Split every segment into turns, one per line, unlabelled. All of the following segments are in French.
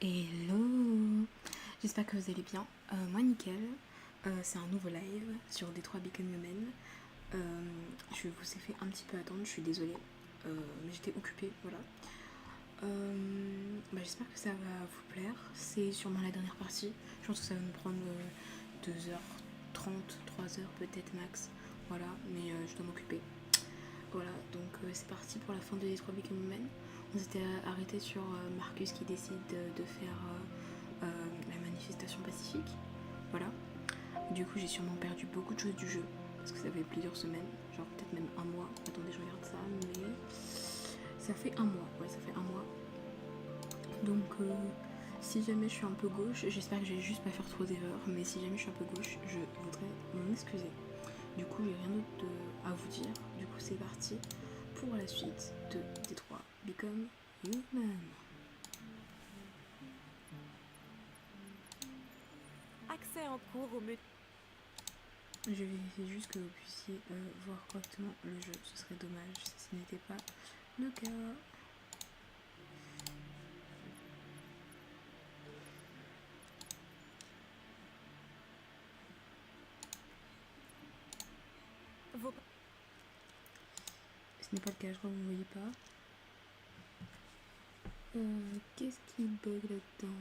Hello, j'espère que vous allez bien. Moi nickel, c'est un nouveau live sur Détroit Become Human. Je vous ai fait un petit peu attendre, je suis désolée, mais j'étais occupée, voilà. J'espère que ça va vous plaire, c'est sûrement la dernière partie. Je pense que ça va me prendre 2h30, 3h peut-être max, voilà, mais je dois m'occuper. Voilà, donc c'est parti pour la fin de Détroit Become Human. On s'était arrêté sur Marcus qui décide de faire la manifestation pacifique. Voilà. Du coup, j'ai sûrement perdu beaucoup de choses du jeu parce que ça fait plusieurs semaines, genre peut-être même un mois. Attendez, je regarde ça, mais ça fait un mois. Ouais, ça fait un mois. Donc, si jamais je suis un peu gauche, j'espère que je vais juste pas faire trop d'erreurs, mais si jamais je suis un peu gauche, je voudrais m'en excuser. Du coup, j'ai rien d'autre à vous dire. Du coup, c'est parti pour la suite de Détroit Become Human.
Accès en cours au menu.
Je vais vérifier juste que vous puissiez voir correctement le jeu. Ce serait dommage si ce n'était pas le cas. Ce n'est pas le cas, je crois que vous ne voyez pas. Qu'est-ce qui bug là-dedans?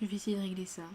Je vais essayer de régler ça.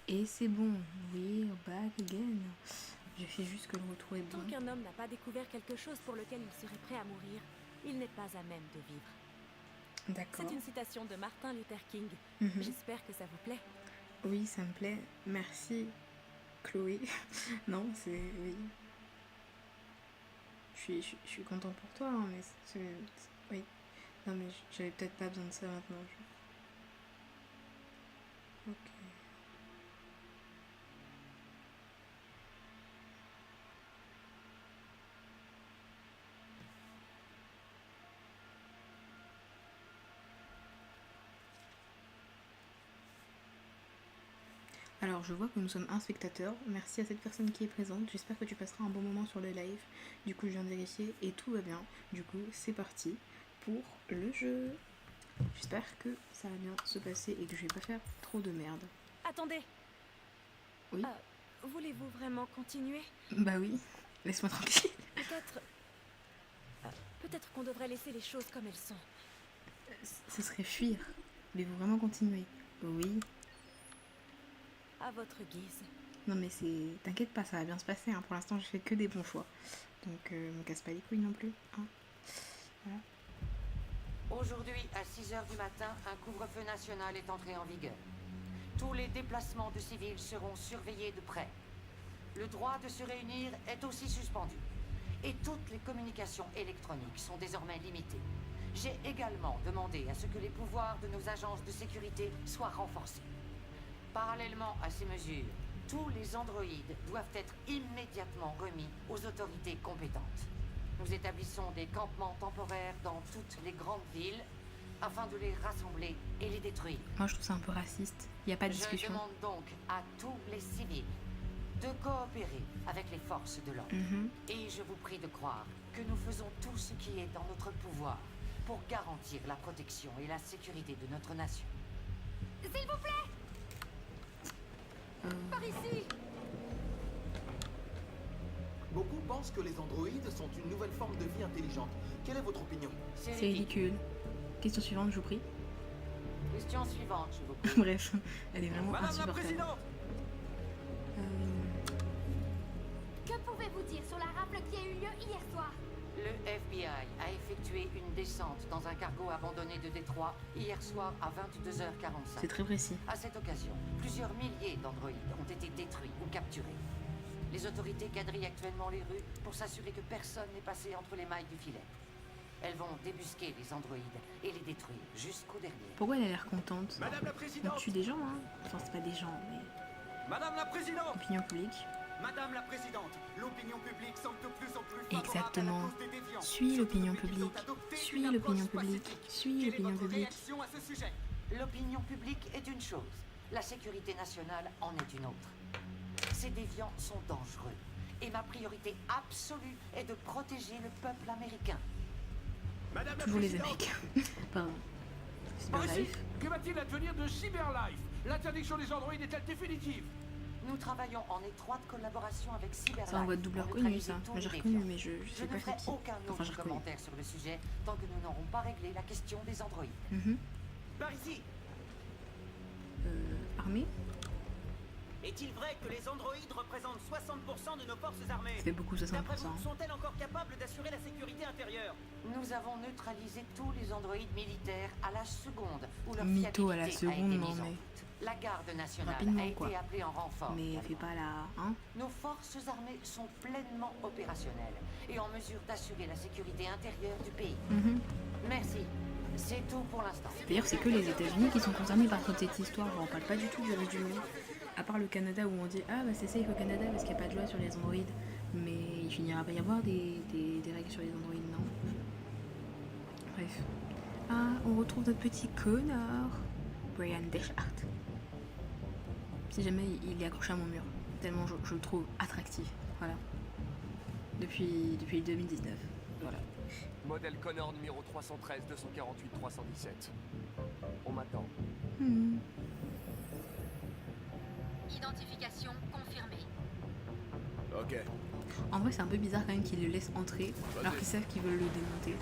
Et c'est bon, we're back again. Je fais juste que le retour est bon.
Tant qu'un homme n'a pas découvert quelque chose pour lequel il serait prêt à mourir, il n'est pas à même de vivre.
D'accord.
C'est une citation de Martin Luther King. J'espère que ça vous plaît.
Oui, ça me plaît. Merci, Chloé. Non, c'est... Oui. Je suis content pour toi, hein, mais oui. Non, mais j'avais peut-être pas besoin de ça maintenant. Ok. Alors, je vois que nous sommes un spectateur. Merci à cette personne qui est présente. J'espère que tu passeras un bon moment sur le live. Du coup, je viens de vérifier et tout va bien. Du coup, c'est parti pour le jeu. J'espère que ça va bien se passer et que je vais pas faire trop de merde.
Attendez.
Oui.
Voulez-vous vraiment continuer?
Bah oui, laisse-moi tranquille.
Peut-être qu'on devrait laisser les choses comme elles sont.
Ce serait fuir. Voulez-vous vraiment continuer? Oui.
À votre guise.
Non mais c'est... T'inquiète pas, ça va bien se passer. Hein. Pour l'instant, je fais que des bons choix. Donc, me casse pas les couilles non plus. Hein. Voilà.
Aujourd'hui, à 6h du matin, un couvre-feu national est entré en vigueur. Tous les déplacements de civils seront surveillés de près. Le droit de se réunir est aussi suspendu. Et toutes les communications électroniques sont désormais limitées. J'ai également demandé à ce que les pouvoirs de nos agences de sécurité soient renforcés. Parallèlement à ces mesures, tous les androïdes doivent être immédiatement remis aux autorités compétentes. Nous établissons des campements temporaires dans toutes les grandes villes afin de les rassembler et les détruire.
Moi, je trouve ça un peu raciste. Il n'y a pas de discussion.
Je demande donc à tous les civils de coopérer avec les forces de l'ordre. Et je vous prie de croire que nous faisons tout ce qui est dans notre pouvoir pour garantir la protection et la sécurité de notre nation.
S'il vous plaît. Par ici.
Beaucoup pensent que les androïdes sont une nouvelle forme de vie intelligente. Quelle est votre opinion?
C'est ridicule. Question suivante, je vous prie.
Question suivante, je vous prie.
Bref, elle est vraiment
Madame la
insupportable.
Présidente!
Que pouvez-vous dire sur la rafle qui a eu lieu hier soir?
Le FBI a effectué une descente dans un cargo abandonné de Détroit hier soir à 22h45.
C'est très précis.
À cette occasion, plusieurs milliers d'androïdes ont été détruits ou capturés. Les autorités quadrillent actuellement les rues pour s'assurer que personne n'est passé entre les mailles du filet. Elles vont débusquer les androïdes et les détruire jusqu'au dernier.
Pourquoi elle a l'air contente?
Madame la
On
Présidente!
tue des gens, hein. Enfin, c'est pas des gens, mais
Madame la Présidente!
opinion publique.
Madame la Présidente, l'opinion publique semble de plus en plus favorable
Exactement.
à la cause des déviants.
Suis l'opinion
Surtout depuis qu'ils ont
publique.
adopté
Suis
une
l'opinion
approche
publique.
pacifique.
Suis
Quelle est
l'opinion
votre
publique.
réaction à ce sujet?
L'opinion publique est une chose, la sécurité nationale en est une autre. Ces déviants sont dangereux et ma priorité absolue est de protéger le peuple américain.
Madame la
Toujours les
Présidente!
Américains. Pardon.
Par ici,
Cyberlife.
que va-t-il advenir de Cyberlife? L'interdiction des androïdes est-elle définitive?
Nous travaillons en étroite collaboration avec Cyberlife.
Ça envoie de doubleur
pour
connu,
neutraliser
ça.
tous
Moi j'ai
les
reconnu,
déviants.
mais je
Je
sais
ne
pas
ferai
c'est qui.
aucun
Enfin,
autre
j'ai reconnu.
commentaire sur le sujet tant que nous n'aurons pas réglé la question des androïdes.
Par ici,
Armée?
Est-il vrai que les androïdes représentent 60% de nos forces armées?
Ça fait beaucoup, 60%.
D'après vous, sont-elles encore capables d'assurer la sécurité intérieure?
Nous avons neutralisé tous les androïdes militaires à la seconde où leur
Mytho à la
fiabilité a été
seconde,
mise
non,
en
mais-
doute. La garde nationale
Rapidement,
a été
quoi.
appelée en renfort.
Mais
également.
fais pas la... Hein?
Nos forces armées sont pleinement opérationnelles et en mesure d'assurer la sécurité intérieure du pays. Merci. C'est tout pour l'instant.
D'ailleurs, c'est que les États-Unis qui sont concernés par toute cette histoire. On parle pas du tout du reste du monde. À part le Canada où on dit ah bah c'est safe au Canada parce qu'il n'y a pas de loi sur les androïdes. Mais il finira par y avoir des règles sur les androïdes, non? Bref. Ah, on retrouve notre petit connard, Brian Deschart. Si jamais il est accroché à mon mur, tellement je le trouve attractif. Voilà. Depuis 2019. Voilà.
Modèle Connor numéro 313 248 317. On m'attend.
Identification confirmée.
Ok.
En vrai, c'est un peu bizarre quand même qu'ils le laissent entrer alors qu'ils savent qu'ils veulent le démonter.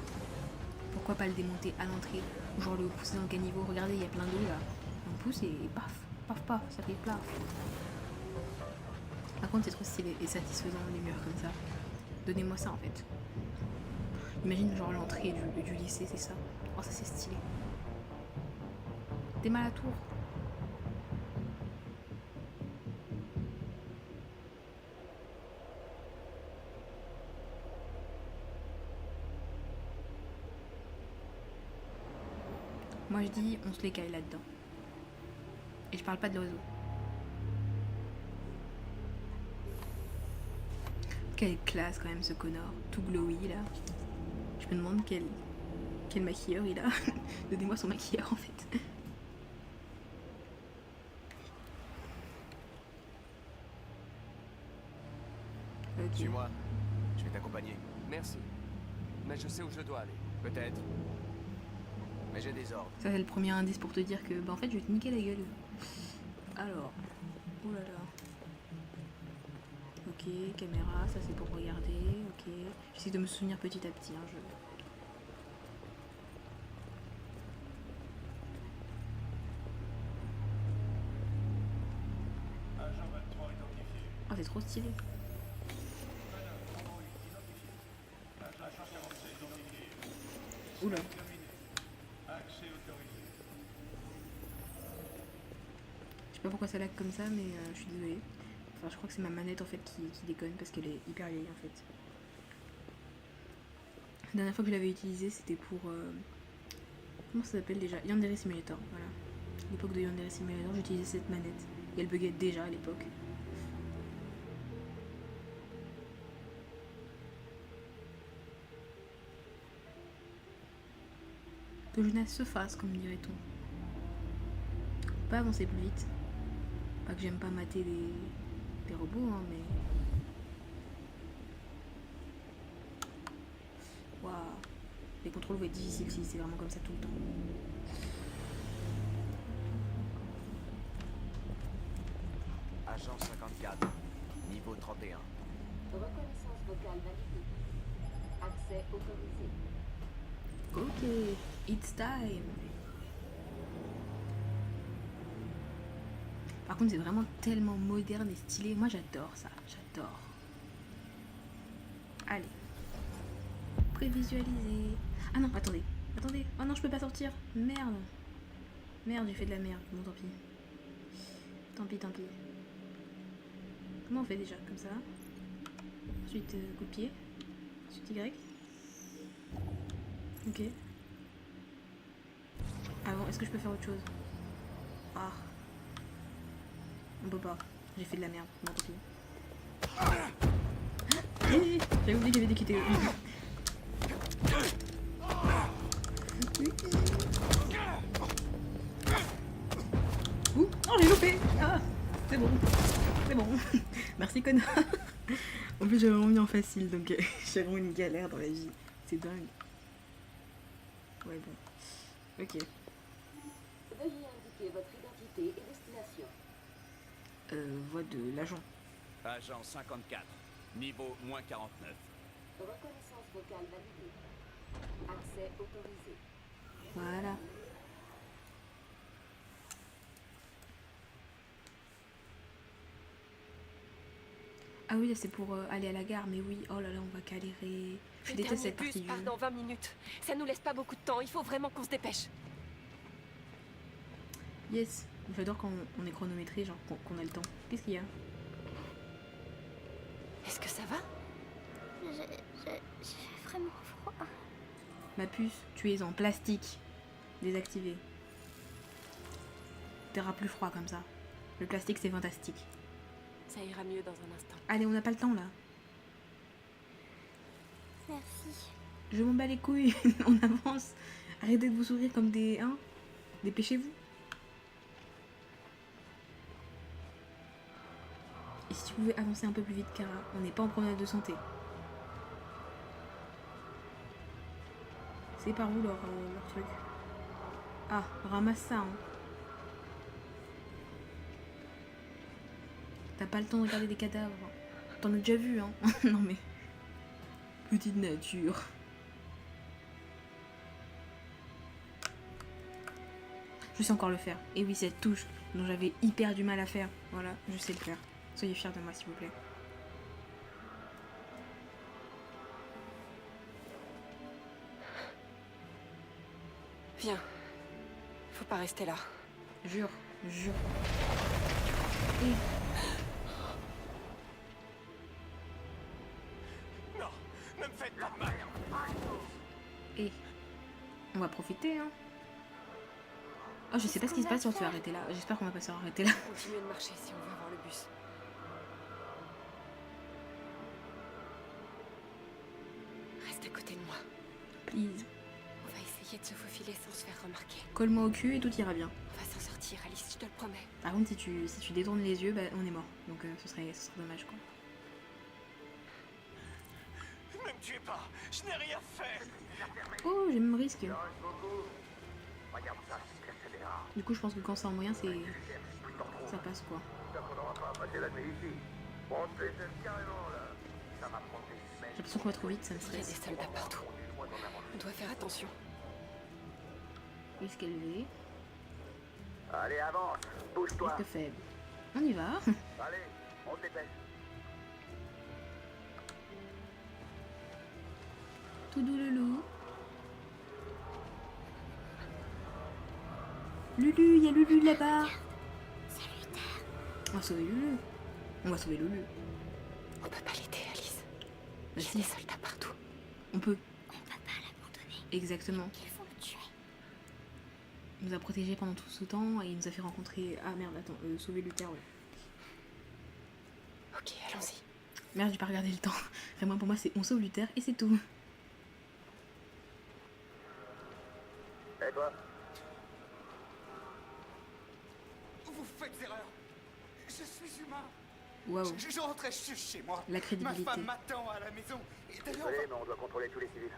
Pourquoi pas le démonter à l'entrée ou genre le pousser dans le caniveau? Regardez, il y a plein d'eau là. On pousse et paf, paf, paf, ça fait plaf. Par contre, c'est trop stylé et satisfaisant les murs comme ça. Donnez-moi ça en fait. Imagine genre l'entrée du lycée, c'est ça. Oh, ça c'est stylé. T'es mal à la tour. Moi je dis on se les caille là-dedans. Et je parle pas de l'oiseau. Quelle classe quand même ce Connor, tout glowy là. Je me demande quel maquilleur il a. Donnez-moi son maquilleur en fait. Ok.
Suis-moi. Je vais t'accompagner.
Merci. Mais je sais où je dois aller.
Peut-être. Mais j'ai des ordres.
Ça c'est le premier indice pour te dire que bah en fait je vais te niquer la gueule. Alors, oh là là. Ok, caméra, ça c'est pour regarder, ok. J'essaie de me souvenir petit à petit. Hein, Oh, c'est trop stylé. Oula. Je sais pas pourquoi ça lag comme ça, mais je suis désolée. Enfin, je crois que c'est ma manette en fait qui déconne parce qu'elle est hyper vieille en fait. La dernière fois que je l'avais utilisée, c'était pour. Comment ça s'appelle déjà? Yandere Simulator, voilà. À l'époque de Yandere Simulator, j'utilisais cette manette. Et elle buguait déjà à l'époque. Que jeunesse se fasse, comme dirait-on. Pas avancer plus vite. Pas que j'aime pas mater des robots, hein, mais... Waouh. Les contrôles vont être difficiles si c'est vraiment comme ça tout le temps.
Agent 54, niveau 31.
Reconnaissance vocale validée. Accès autorisé.
Ok, it's time. Par contre, c'est vraiment tellement moderne et stylé. Moi, j'adore ça. J'adore. Allez. Prévisualiser. Ah non, attendez. Attendez. Oh non, je peux pas sortir. Merde. Merde, j'ai fait de la merde. Bon, tant pis. Tant pis, tant pis. Comment on fait déjà? Comme ça. Ensuite, coup de pied. Ensuite, Y. Ok. Ah bon, est-ce que je peux faire autre chose? Ah. On peut pas. J'ai fait de la merde. Bon, tant pis. J'avais oublié qu'il y avait des quittés. Ouh, oh, j'ai loupé. Ah, c'est bon. C'est bon. Merci, connard. En plus, j'avais vraiment mis en facile, donc j'ai vraiment une galère dans la vie. C'est dingue. Ouais, bon. Ok.
Veuillez indiquer votre identité et destination.
Voix de l'agent.
Agent 54, niveau moins 49.
Reconnaissance vocale validée. Accès autorisé.
Voilà. Ah oui, là c'est pour aller à la gare, mais oui, oh là là, on va galérer. Je
Le
déteste
dernier
cette
bus
partie du
part
jeu.
dans 20 minutes. Ça nous laisse pas beaucoup de temps. Il faut vraiment qu'on se dépêche.
Yes, j'adore quand on est chronométré, genre qu'on a le temps. Qu'est-ce qu'il y a?
Est-ce que ça va?
J'ai vraiment froid.
Ma puce, tu es en plastique. Désactivé. T'auras plus froid comme ça. Le plastique c'est fantastique.
Ça ira mieux dans un instant.
Allez, on n'a pas le temps là.
Merci.
Je m'en bats les couilles, on avance. Arrêtez de vous sourire comme des... Hein? Dépêchez-vous. Et si tu pouvais avancer un peu plus vite, Kara, on n'est pas en promenade de santé. C'est par où leur truc? Ah, ramasse ça, hein. T'as pas le temps de regarder des cadavres. T'en as déjà vu, hein. Non mais... Petite nature. Je sais encore le faire. Et oui, cette touche dont j'avais hyper du mal à faire. Voilà, je sais le faire. Soyez fiers de moi, s'il vous plaît.
Viens. Faut pas rester là.
Jure, jure. Et...
Non, ne me faites pas de mal.
Et... On va profiter, hein. Oh, je sais pas ce qui se passe si on se fait arrêter là. J'espère qu'on va pas se faire arrêter là.
Continuez de marcher si on veut avoir le bus. Reste à côté de moi.
Please.
On va essayer de se faufiler sans se faire remarquer.
Colle-moi au cul et tout ira bien.
On va s'en sortir, Alice, je te le promets.
Par contre, si tu détournes les yeux, bah, on est mort. Donc ce serait dommage, quoi.
Ne me tuez pas, je n'ai rien fait.
Oh, j'ai même risque. Du coup, je pense que quand c'est en moyen, c'est... Ça passe, quoi. J'ai l'impression qu'on va trop vite, ça me
Il y a des
stresse.
soldats partout. On doit faire attention.
Risque élevé.
Allez, avance, bouge-toi.
Risque faible. On y va.
Allez, on se dépêche.
Tout doux Loulou. Lulu, il y a Lulu là-bas. On va sauver Lulu. On va sauver Lulu.
On peut pas l'aider, Alice. Il y a
Vas-y,
des soldats partout.
on peut.
On peut pas l'abandonner.
Exactement.
Il faut le tuer.
Il nous a protégés pendant tout ce temps et il nous a fait rencontrer... Ah merde, attends, sauver Luther, ouais.
Ok, allons-y.
Merde, j'ai pas regardé le temps. Vraiment, pour moi, c'est on sauve Luther et c'est tout.
Et toi?
Vous faites erreur. Je suis humain.
Waouh.
Je rentrais chez moi.
La
Ma
crédibilité.
femme m'attend à la maison. Et d'ailleurs,
Désolé, mais on doit contrôler tous les civils.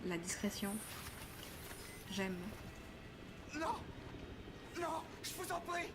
La discrétion. J'aime.
non, non, je vous en prie.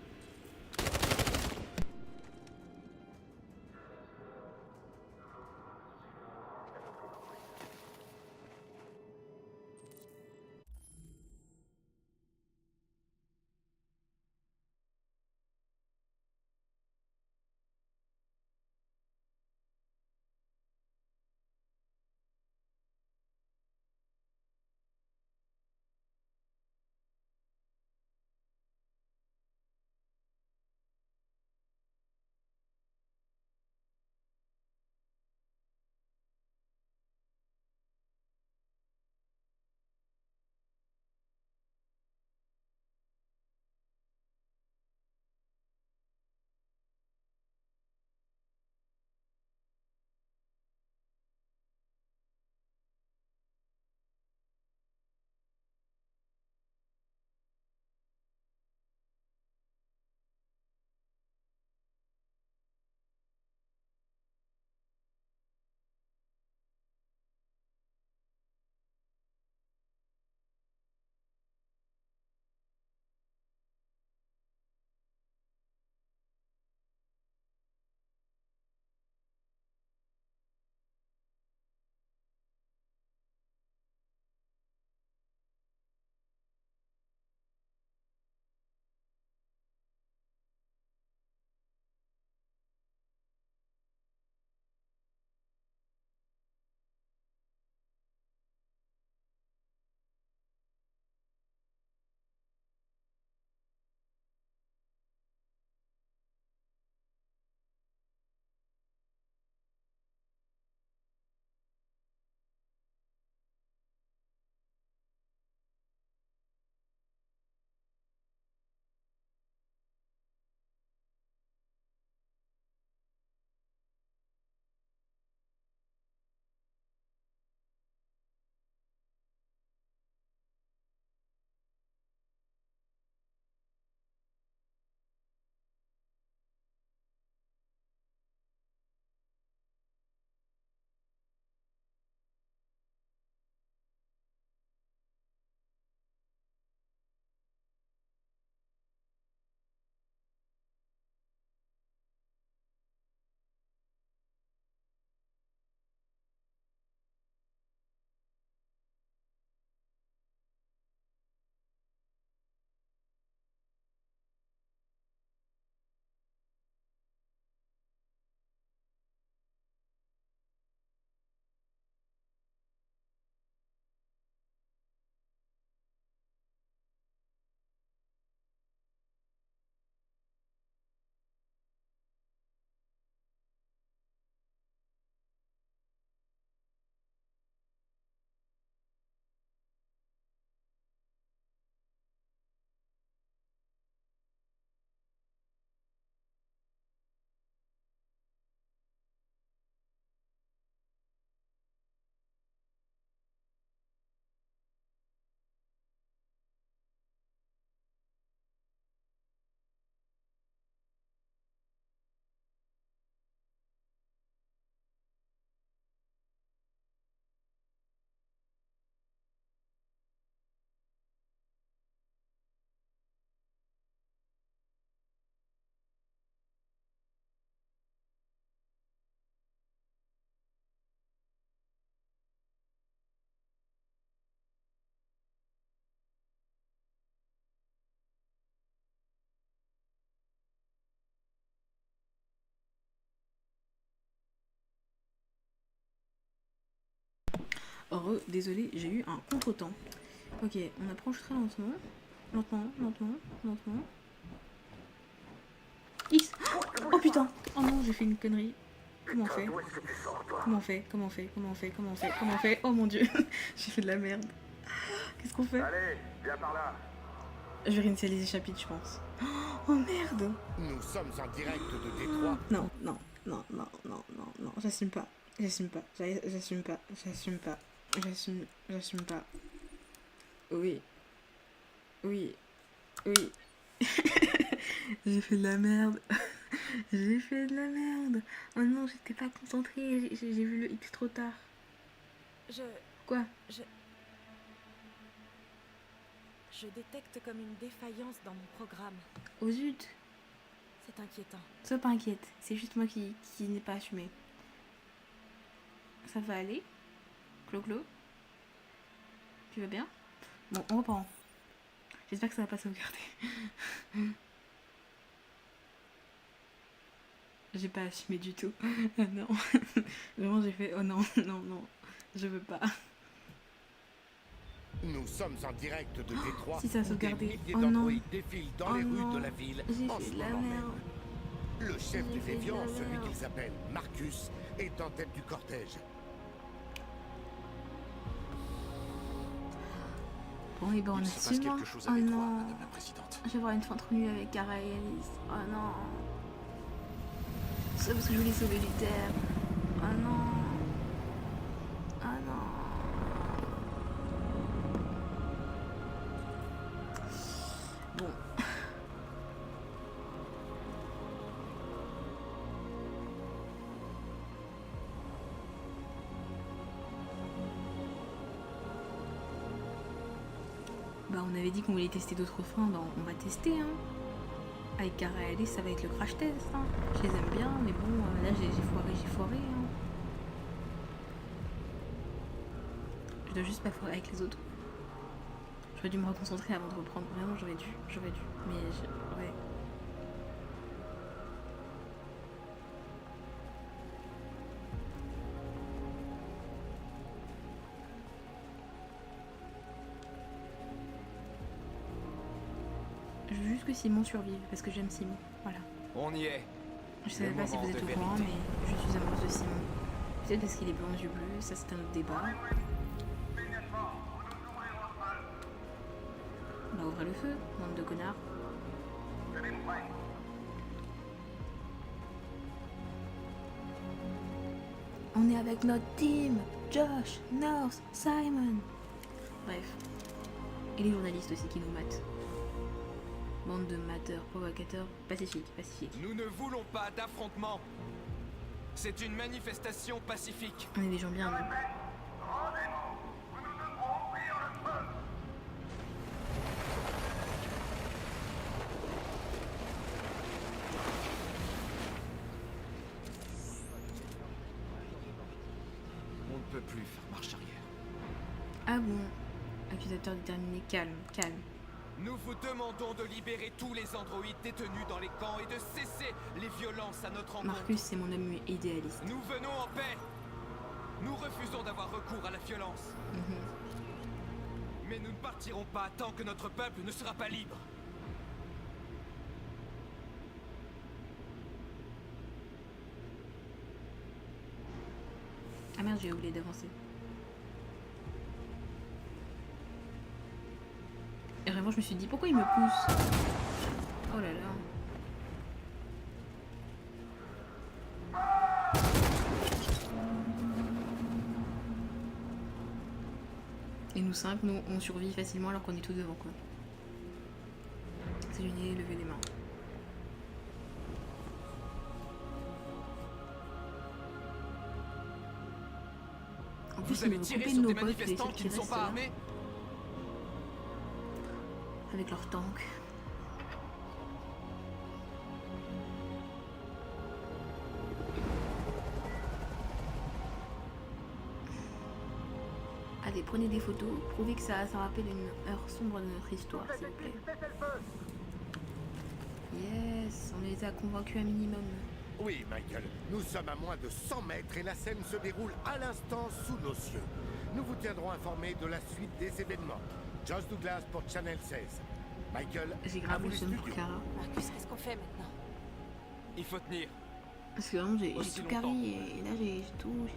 Désolé, j'ai eu un contretemps. Ok, on approche très lentement. Lentement. X. Oh putain. Oh non, j'ai fait une connerie. Comment on fait? Oh mon dieu. J'ai fait de la merde. Qu'est-ce qu'on fait?
Allez, viens par là.
Je vais réinitialiser chapitre, je pense. Oh merde.
Nous sommes en direct de Détroit.
Non. J'assume pas. Oui. J'ai fait de la merde. J'ai fait de la merde. Oh non, j'étais pas concentrée. J'ai vu le X trop tard. Quoi?
Je détecte comme une défaillance dans mon programme.
Oh zut.
C'est inquiétant.
Sois pas inquiète. C'est juste moi qui n'ai pas assumé. Ça va aller? Clo-Clo? Tu vas bien? Bon, on reprend. J'espère que ça va pas sauvegarder. J'ai pas assumé du tout. Non. Vraiment, j'ai fait... Oh non, non, non. Je veux pas.
Nous sommes en direct de Détroit.
Si ça a
où des
sauvegardé.
milliers
Oh non.
d'androïdes défilent dans les
non.
rues de la ville
J'ai
en
fait
ce
de la
moment
merde.
même. Le chef
J'ai
des
fait de
déviants,
la
celui
merde.
qu'ils appellent Marcus, est en tête du cortège.
Bon, et ben on
Il se passe
assume.
quelque chose à
Oh
Détroit,
non.
Madame la Présidente.
Je vais avoir une fin trop nulle avec Kara et Alice. Oh non. C'est parce que je voulais sauver Luther. Oh non. Oh non. Bon. Bah on avait dit qu'on voulait tester d'autres fins, bah on va tester hein. Avec Kara et Alice ça va être le crash test hein. Je les aime bien mais bon là j'ai foiré hein. Je dois juste pas foirer avec les autres. J'aurais dû me reconcentrer avant de reprendre, vraiment j'aurais dû, mais ouais. Je veux juste que Simon survive, parce que j'aime Simon, voilà.
On y est.
Je savais
Le
pas si vous
moment
êtes
de
au courant,
vérité.
mais je suis amoureuse de Simon. Peut-être parce qu'il est blond aux yeux bleus, ça c'est un autre débat. Bah ouvrez le feu, bande de connards. On est avec notre team, Josh, North, Simon. Bref. Et les journalistes aussi qui nous matent. Bande de mateurs, provocateurs, pacifiques.
Nous ne voulons pas d'affrontement. C'est une manifestation pacifique.
On est des gens bien, nous.
On ne peut plus faire marche arrière.
Ah bon. Accusateur déterminé, calme.
Nous vous demandons de libérer tous les androïdes détenus dans les camps et de cesser les violences à notre encontre.
Marcus, c'est mon ami idéaliste.
Nous venons en paix. Nous refusons d'avoir recours à la violence. Mais nous ne partirons pas tant que notre peuple ne sera pas libre.
Ah merde, j'ai oublié d'avancer. Et vraiment, je me suis dit, pourquoi il me pousse? Oh là là. Et nous 5, nous, on survit facilement alors qu'on est tous devant, quoi. C'est génial, levez les mains. En plus,
Vous
ils
allez
nous
tirer
coupaient
sur
nos
des
potes, les
manifestants
seuls
qui ne sont
restent
pas
là,
armés.
avec leurs tanks. Allez, prenez des photos, prouvez que ça rappelle une heure sombre de notre histoire, s'il vous plaît. Yes, on les a convaincus un minimum.
Oui, Michael, nous sommes à moins de 100 mètres et la scène se déroule à l'instant sous nos cieux. Nous vous tiendrons informés de la suite des événements. Josh Douglas pour Channel 16. Michael,
J'ai
à
grave
vous
le
les
seum pour
studios.
Kara.
Marcus, qu'est-ce qu'on fait maintenant?
Il faut tenir.
Parce que vraiment, j'ai
Aussi
tout
longtemps.
carré et là, j'ai tout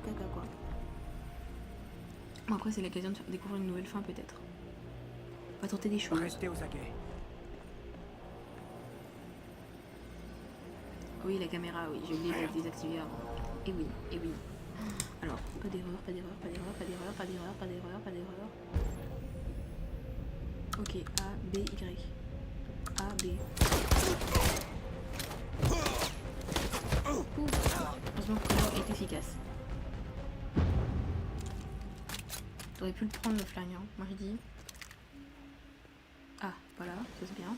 caca, quoi. Bon, après, c'est l'occasion de faire découvrir une nouvelle fin, peut-être. On va tenter des choses.
Restez aux aguets.
Oui, la caméra, oui, j'ai oublié de la désactiver avant. Et oui. Alors, pas d'erreur. Ok, A, B, Y. A, B. Heureusement que Connor est efficace. T'aurais pu le prendre le flingue, hein. Moi je dis. Ah, voilà, ça c'est bien.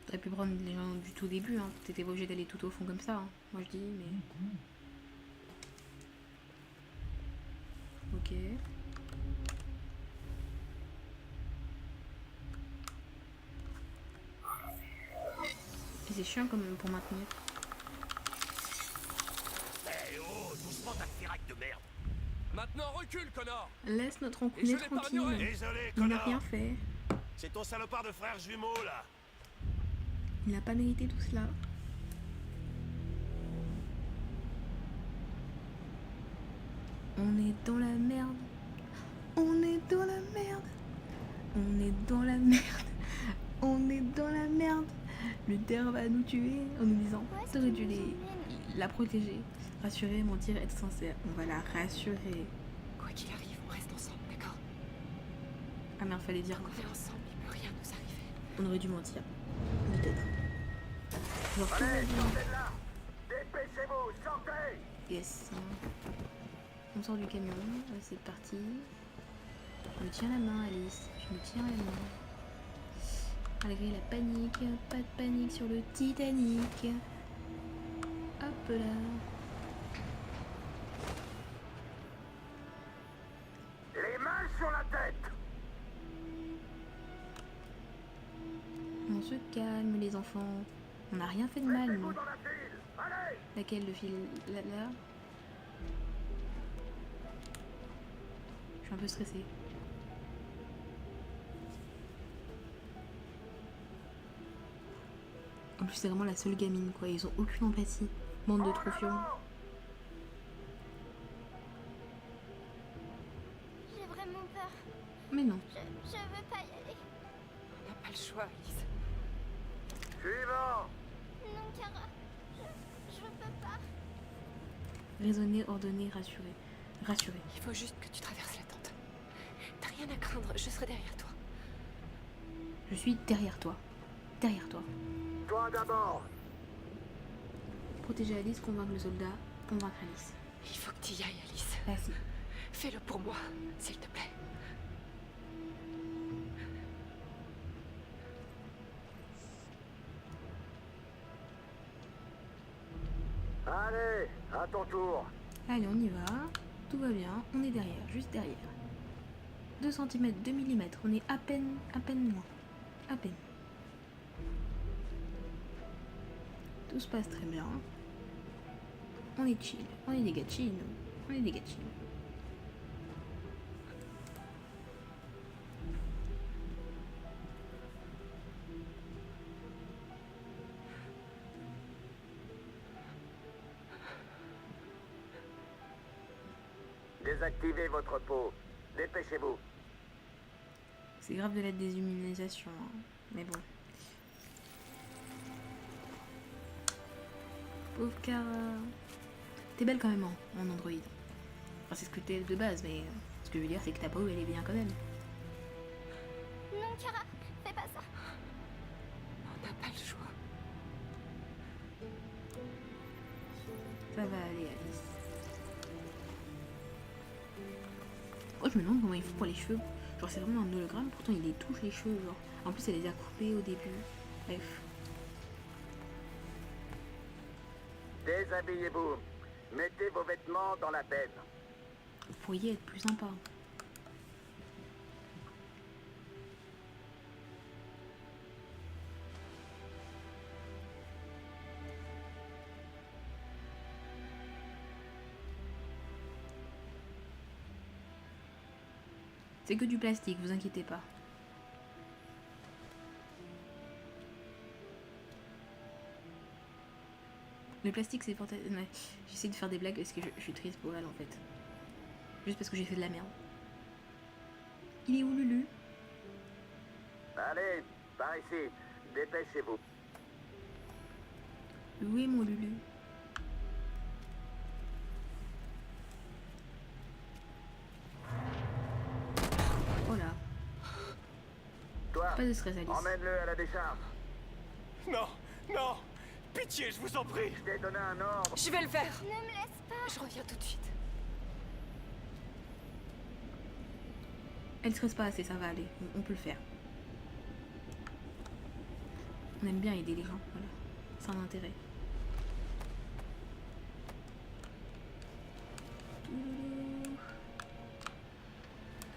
T'aurais pu prendre les gens du tout début, hein. T'étais pas obligé d'aller tout au fond comme ça, hein. Moi je dis, mais... Ok. Et c'est chiant quand même pour maintenir.
Eh oh, doucement ta ferraille de merde. Maintenant recule, Connor.
Laisse notre enculé tranquille.
Désolé,
Il n'a
Connor.
rien fait.
C'est ton salopard de frère jumeau, là.
Il n'a pas mérité tout cela. On est dans la merde. On est dans la merde. On est dans la merde. On est dans la merde. Le terre va nous tuer en nous disant t'aurais dû la protéger. Rassurer, mentir, être sincère. On va la rassurer.
Quoi qu'il arrive, on reste ensemble, d'accord?
Ah merde, fallait dire quoi.
On est ensemble, il peut rien nous arriver.
On aurait dû mentir. Peut-être. Genre, tout va
Allez,
bien.
sortez de là. Dépêchez-vous, sortez.
Yes. On sort du camion, c'est parti. Je me tiens la main, Alice. Je me tiens la main. Malgré la panique, pas de panique sur le Titanic. Hop là.
Les mains sur la tête.
On se calme, les enfants. On n'a rien fait de mal,
Mettez-vous
nous.
dans la file. Allez.
Laquelle, le fil là, là? Je suis un peu stressée. En plus, c'est vraiment la seule gamine, quoi. Ils ont aucune empathie. Bande de troufions.
J'ai vraiment peur.
Mais non.
Je veux pas y aller.
On n'a pas le choix, Alice.
Suivant.
Non, Kara. Je peux pas.
Raisonner, ordonner, rassurer. Rassurer.
Il faut juste que tu traverses la tente. T'as rien à craindre, je serai derrière toi.
Je suis derrière toi. Derrière toi.
Toi d'abord.
Protéger Alice, convaincre le soldat, convaincre Alice.
Il faut que tu y ailles, Alice.
Vas-y.
Fais-le pour moi, s'il te plaît.
Allez, à ton tour.
Allez, on y va. Tout va bien. On est derrière, juste derrière. 2 cm, 2 mm. On est à peine moins. À peine. Tout se passe très bien. On est chill. On est des gars chill, nous. On est des gars chill.
Désactivez votre peau. Dépêchez-vous.
C'est grave de la déshumanisation, hein. Mais bon. Pauvre Kara. T'es belle quand même en Android. Enfin, c'est ce que t'es de base, mais ce que je veux dire, c'est que ta peau, elle est bien quand même.
Non, Kara. Fais pas ça.
On n'a pas le choix.
Ça va aller, Alice. Oh, je me demande comment il faut pour les cheveux. Genre, c'est vraiment un hologramme, pourtant il les touche les cheveux, genre. En plus, elle les a coupés au début. Bref.
Déshabillez-vous. Mettez vos vêtements dans la benne.
Vous pourriez être plus sympa. C'est que du plastique, vous inquiétez pas. Le plastique c'est fantastique. Ouais, j'essaie de faire des blagues parce que je suis triste pour elle en fait. Juste parce que j'ai fait de la merde. Il est où Lulu?
Allez, par ici. Dépêchez-vous.
Où est mon Lulu? Pas de stress, Alice.
Emmène-le à la décharge.
Non, non. Pitié, je vous en prie.
Je t'ai donné un ordre.
Je vais le faire.
Ne me laisse pas.
Je reviens tout de suite.
Elle stresse pas assez, ça va aller. On peut le faire. On aime bien aider les gens, voilà. C'est un intérêt.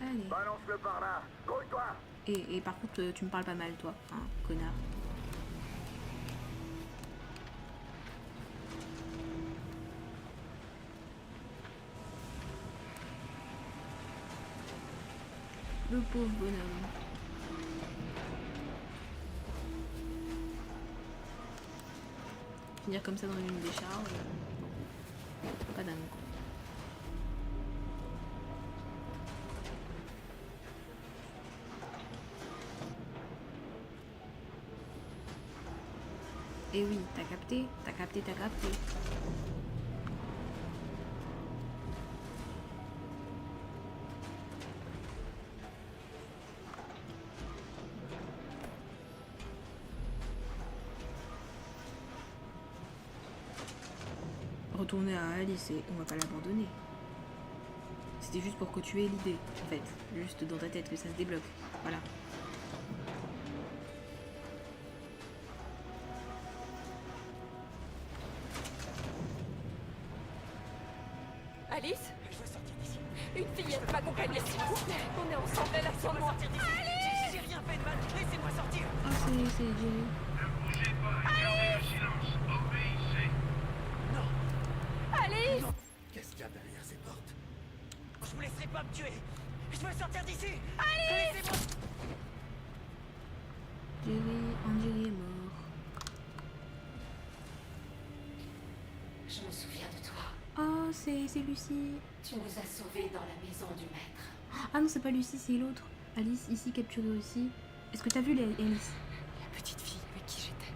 Allez.
Balance-le par là. Grouille-toi.
Et par contre, tu me parles pas mal, toi, hein, connard. Le pauvre bonhomme. Finir comme ça dans une décharge. Pas dingue. Et oui, t'as capté, t'as capté, t'as capté. Retourner à Alice et on va pas l'abandonner. C'était juste pour que tu aies l'idée, en fait. Juste dans ta tête que ça se débloque. Voilà.
Alice,
Je veux sortir d'ici.
une fillette m'accompagne, s'il vous plaît. On est ensemble, elle a besoin de moi.
J'ai rien fait de mal. Laissez-moi sortir.
Oh, c'est Jerry.
Alice!
Qu'est-ce qu'il y a derrière ces portes?
Je vous laisserai pas me tuer. Je veux sortir d'ici. Laissez-moi.
Jerry est mort.
Je me souviens de toi.
Oh, c'est Lucie.
Tu nous as sauvés dans la maison du maître.
Ah non, c'est pas Lucie, c'est l'autre. Alice, ici capturée aussi. Est-ce que t'as vu Alice?
La petite fille avec qui j'étais.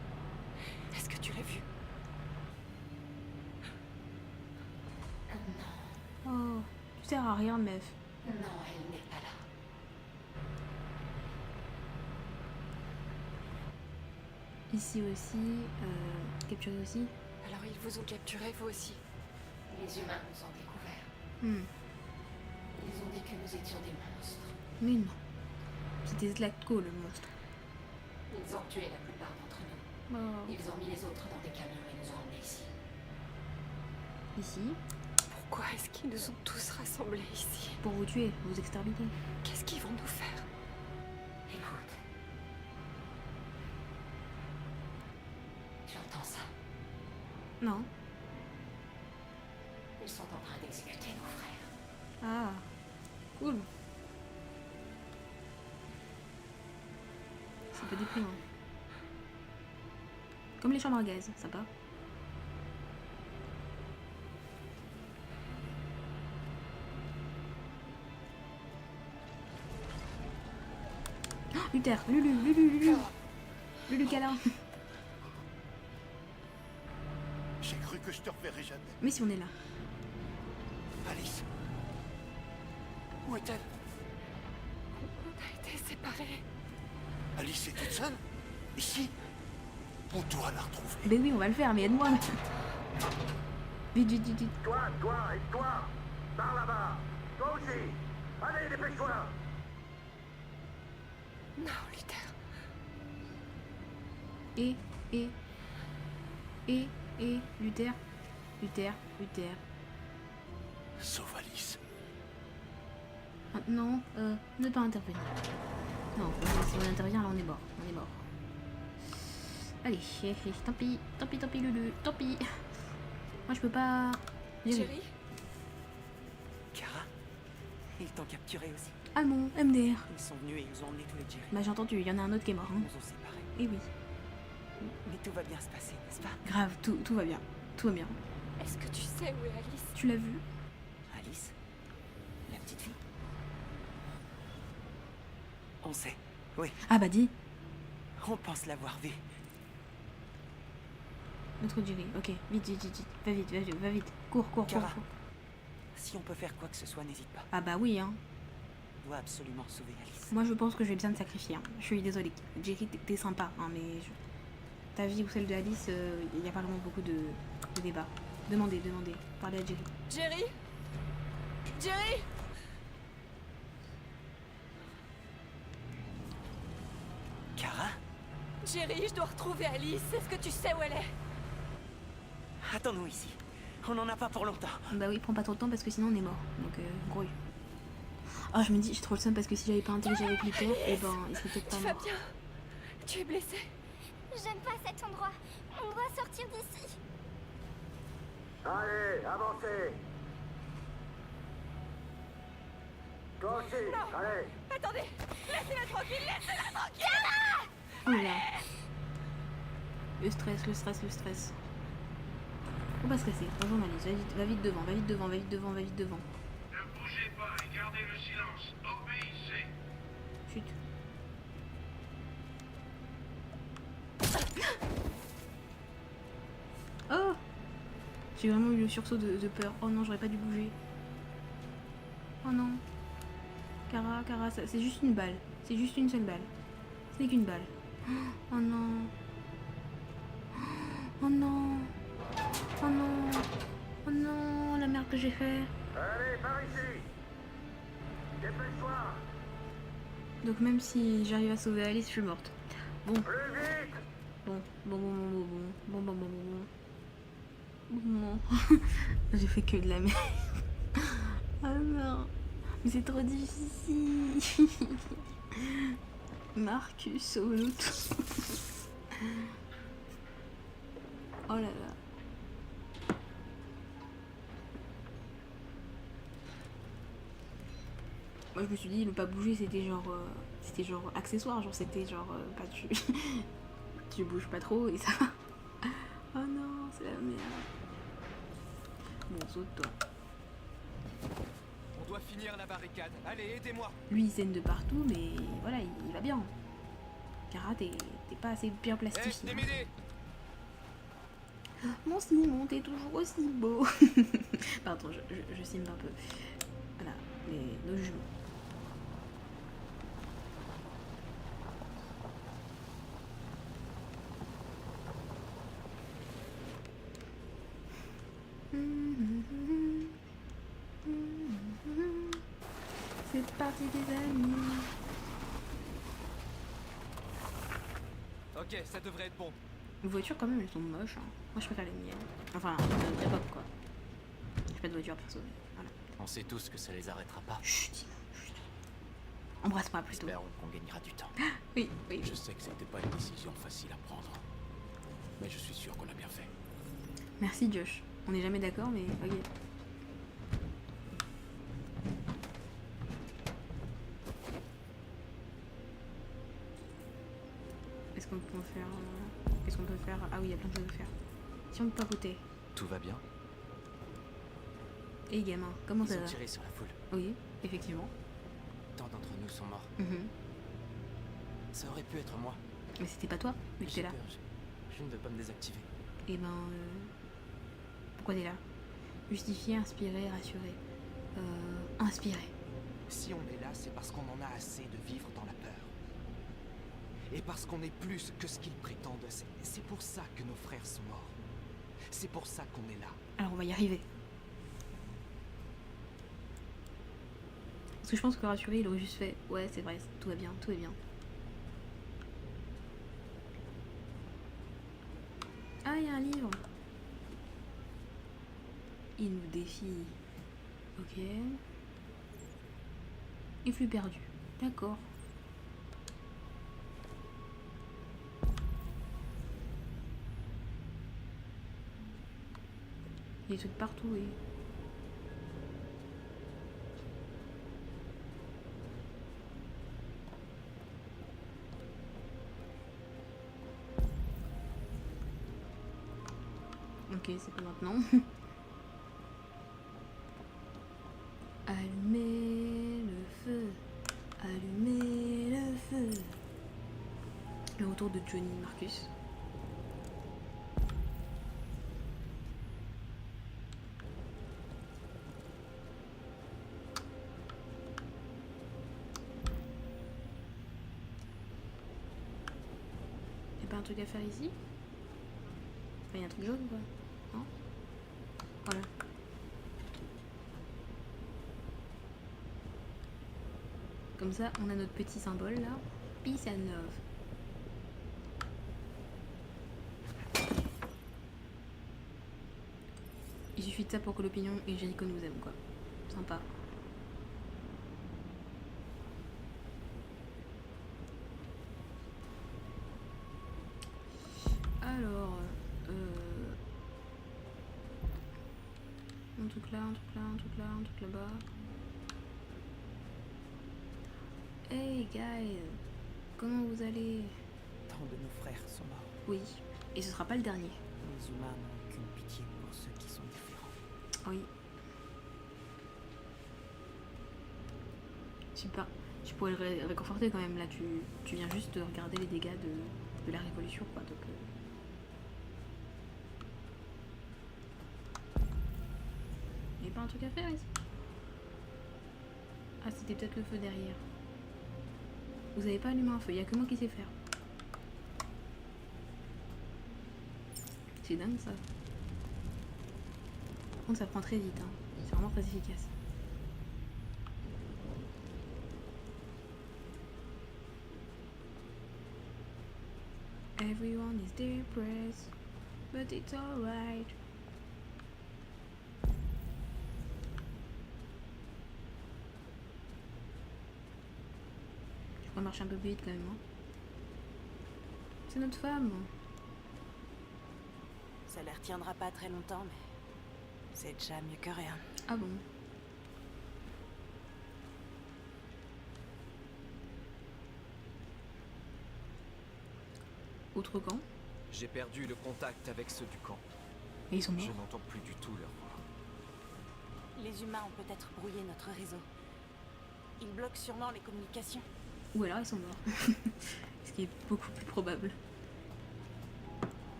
Est-ce que tu l'as vue?
Oh, tu sers à rien, meuf.
Non, elle n'est pas là.
Ici aussi, capturée aussi.
Alors ils vous ont capturés, vous aussi? Les humains nous ont découverts. Ils ont dit que nous étions des monstres.
Mais non. C'était Zlatko, le monstre.
Ils ont tué la plupart d'entre nous.
Oh.
Ils ont mis les autres dans des camions et nous ont emmenés ici.
Ici,
Pourquoi est-ce qu'ils nous ont tous rassemblés ici?
pour vous tuer, vous exterminer.
Qu'est-ce qu'ils vont nous faire?
Écoute. J'entends ça.
Non.
Ils sont en train d'exécuter nos frères.
Ah, cool. C'est pas déprimant. Comme les chambres à gaz, sympa. Oh, Luther, Lulu câlin.
J'ai cru que je te reverrais jamais.
Mais si on est là.
Alice.
Où est-elle?
On a été séparés.
Alice est toute seule? Ici? On doit la retrouver.
Ben oui, on va le faire, mais aide-moi. Vite, vite, vite, vite.
Toi, et toi. Par là-bas. Toi aussi. Allez, dépêche-toi.
Non, Luther.
Et, Luther.
Sauve Alice.
Non, ne pas intervenir. Non, si on intervient, là on est mort. On est mort. Allez, tant pis, Lulu, tant pis. Moi je peux pas...
Jerry?
Kara? Ils t'ont capturé aussi.
Ah non, MDR.
Ils sont venus et ils ont emmené tous les Jerry.
Bah j'ai entendu, il y en a un autre qui est mort.
Ils
Hein.
nous ont séparés.
Eh oui.
Mais tout va bien se passer, n'est-ce pas?
Grave, tout va bien. Tout va bien.
Est-ce que tu sais où est Alice?
Tu l'as vu?
Alice? La petite fille? On sait, oui.
Ah bah dis.
On pense l'avoir vue.
Notre Jerry, ok. Vite. Va vite. Cours.
Kara. Si on peut faire quoi que ce soit, n'hésite pas.
Ah bah oui, hein.
dois absolument sauver Alice.
Moi je pense que je vais bien te sacrifier. Hein. Je suis désolée. Jerry, t'es sympa, hein, mais ta vie ou celle de Alice, il n'y a pas vraiment beaucoup de débats. Demandez. Parlez à Jerry.
Jerry Jerry
Kara?
Jerry, je dois retrouver Alice. Est-ce que tu sais où elle est?
Attends-nous ici. On n'en a pas pour longtemps.
Bah oui, prends pas trop de temps parce que sinon on est mort. Donc gros. Ah, je me dis, j'ai trop le seum parce que si j'avais pas interagi avec Luther, et ben il serait peut-être pas
Tu vas
mort.
bien? Tu es blessé?
J'aime pas cet endroit. On doit sortir d'ici.
Allez, avancez. Toi aussi, allez.
Attendez! Laissez-la tranquille! Laissez-la tranquille!
Oh là là. Le stress. Faut pas stresser, un journaliste, va vite devant.
Ne bougez pas et gardez le silence. Obéissez.
Chut. Oh! J'ai vraiment eu le sursaut de peur. Oh non, j'aurais pas dû bouger. Oh non. Kara, c'est juste une balle. C'est juste une seule balle. Ce n'est qu'une balle. Oh non. Oh non. Oh non. Oh non, la merde que j'ai fait.
Allez, par ici. Dépêche-toi.
Donc même si j'arrive à sauver Alice, je suis morte. Bon.
Plus vite.
Bon. J'ai fait que de la merde. Oh non. Mais c'est trop difficile. Marcus, sauve-nous tous. Oh là là. Moi je me suis dit ne pas bouger c'était genre accessoire, genre c'était genre pas tu bouges pas trop et ça. Oh non, c'est la merde. Bon, saute-toi.
On doit finir la barricade. Allez, aidez-moi.
Lui il saigne de partout mais voilà, il va bien. Kara, t'es pas assez bien plastifié.
Démédé.
Mon Simon, t'es toujours aussi beau. Pardon, je simbe un peu. Voilà, nos jumeaux. C'est parti des amis.
Ok, ça devrait être bon.
Les voitures quand même elles sont moches. Hein. Moi je préfère les miennes. Enfin, de notre époque quoi. J'ai pas de voiture perso. Mais voilà.
On sait tous que ça les arrêtera pas.
Chut. Embrasse-moi plutôt.
Espérons qu'on gagnera du temps.
Oui.
Je sais que c'était pas une décision facile à prendre. Mais je suis sûr qu'on a bien fait.
Merci Josh. On n'est jamais d'accord mais ok. Est-ce qu'on peut faire... Qu'est-ce qu'on peut faire? Ah oui, il y a plein de choses à faire. Si on peut papoter.
Tout va bien?
Et gamin, comment ça
Ils
va?
ont tiré sur la foule.
Oui, effectivement.
Tant d'entre nous sont morts.
Mhm.
Ça aurait pu être moi.
Mais c'était pas toi, mais tu
J'ai
es là.
peur, je ne veux pas me désactiver.
Et ben... Pourquoi t'es là? Justifier, inspirer, rassurer. Inspirer.
Si on est là, c'est parce qu'on en a assez de vivre dans la peur. Et parce qu'on est plus que ce qu'ils prétendent. C'est pour ça que nos frères sont morts. C'est pour ça qu'on est là.
Alors on va y arriver. Parce que je pense que rassurer, il aurait juste fait... Ouais, c'est vrai, tout va bien, tout va bien. Ah, il y a un livre. Il nous défie. Ok. Et flux perdu. D'accord. Il y a des trucs partout, oui. Ok, c'est pas maintenant. Allumez le feu. Allumez le feu. Le retour de Johnny Marcus. pas un truc à faire ici? Enfin, y a un truc jaune ou quoi? Non? Voilà. Comme ça, on a notre petit symbole là. Peace and love. Il suffit de ça pour que l'opinion et Jericho nous aiment, quoi. Sympa. Alors, un truc là, un truc là, un truc là, un truc là-bas. Hey guys, comment vous allez?
Tant de nos frères sont morts.
Oui, et ce sera pas le dernier.
Les humains n'ont aucune pitié pour ceux qui sont différents.
Oui. Super. Tu pourrais le réconforter quand même là. Tu viens juste de regarder les dégâts de la révolution, quoi. Donc. Il n'y a pas un truc à faire ici? Ah, c'était peut-être le feu derrière. Vous avez pas allumé un feu, il n'y a que moi qui sais faire. C'est dingue ça. Par contre, ça prend très vite, hein. C'est vraiment très efficace. Everyone is depressed, but it's alright. On marche un peu plus vite quand même. Hein. C'est notre femme.
Ça les retiendra pas très longtemps, mais c'est déjà mieux que rien.
Ah bon? Autre camp?
J'ai perdu le contact avec ceux du camp.
Et ils sont morts?
Je n'entends plus du tout leur voix.
Les humains ont peut-être brouillé notre réseau. Ils bloquent sûrement les communications.
Ou alors ils sont morts. Ce qui est beaucoup plus probable.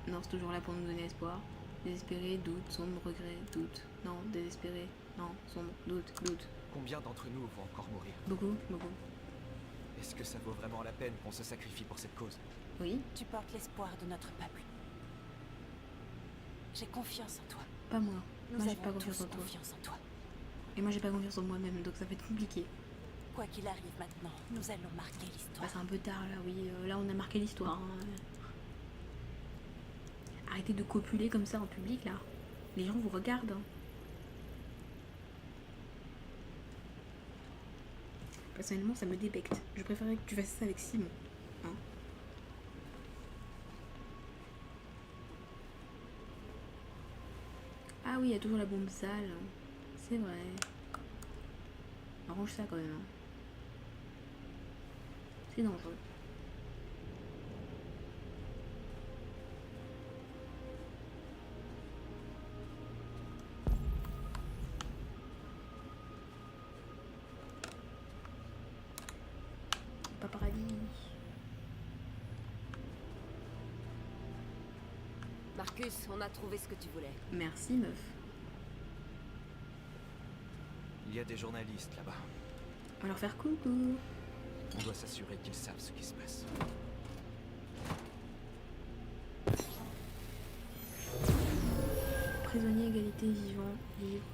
Non, c'est toujours là pour nous donner espoir. Désespéré, doute, sombre, regret, doute. Non, désespéré, non, sombre, doute, doute.
Combien d'entre nous vont encore mourir?
Beaucoup, beaucoup.
Est-ce que ça vaut vraiment la peine qu'on se sacrifie pour cette cause?
Oui.
Tu portes l'espoir de notre peuple. J'ai confiance en toi.
Pas moi.
Nous
Moi j'ai
avons
pas confiance
tous
en toi.
confiance en toi.
Et moi j'ai pas confiance en moi-même, donc ça va être compliqué.
Quoi qu'il arrive maintenant, nous allons marquer l'histoire.
Bah, c'est un peu tard là, oui. Là on a marqué l'histoire. Hein. Arrêtez de copuler comme ça en public là. Les gens vous regardent. Hein. Personnellement ça me débecte. Je préférerais que tu fasses ça avec Simon. Hein. Ah oui, il y a toujours la bombe sale. C'est vrai. Arrange ça quand même. Hein. C'est dangereux. Pas paradis.
Marcus, on a trouvé ce que tu voulais.
Merci meuf.
Il y a des journalistes là-bas.
On va leur faire coucou.
On doit s'assurer qu'ils savent ce qui se passe.
Prisonnier, égalité, vivant, libre.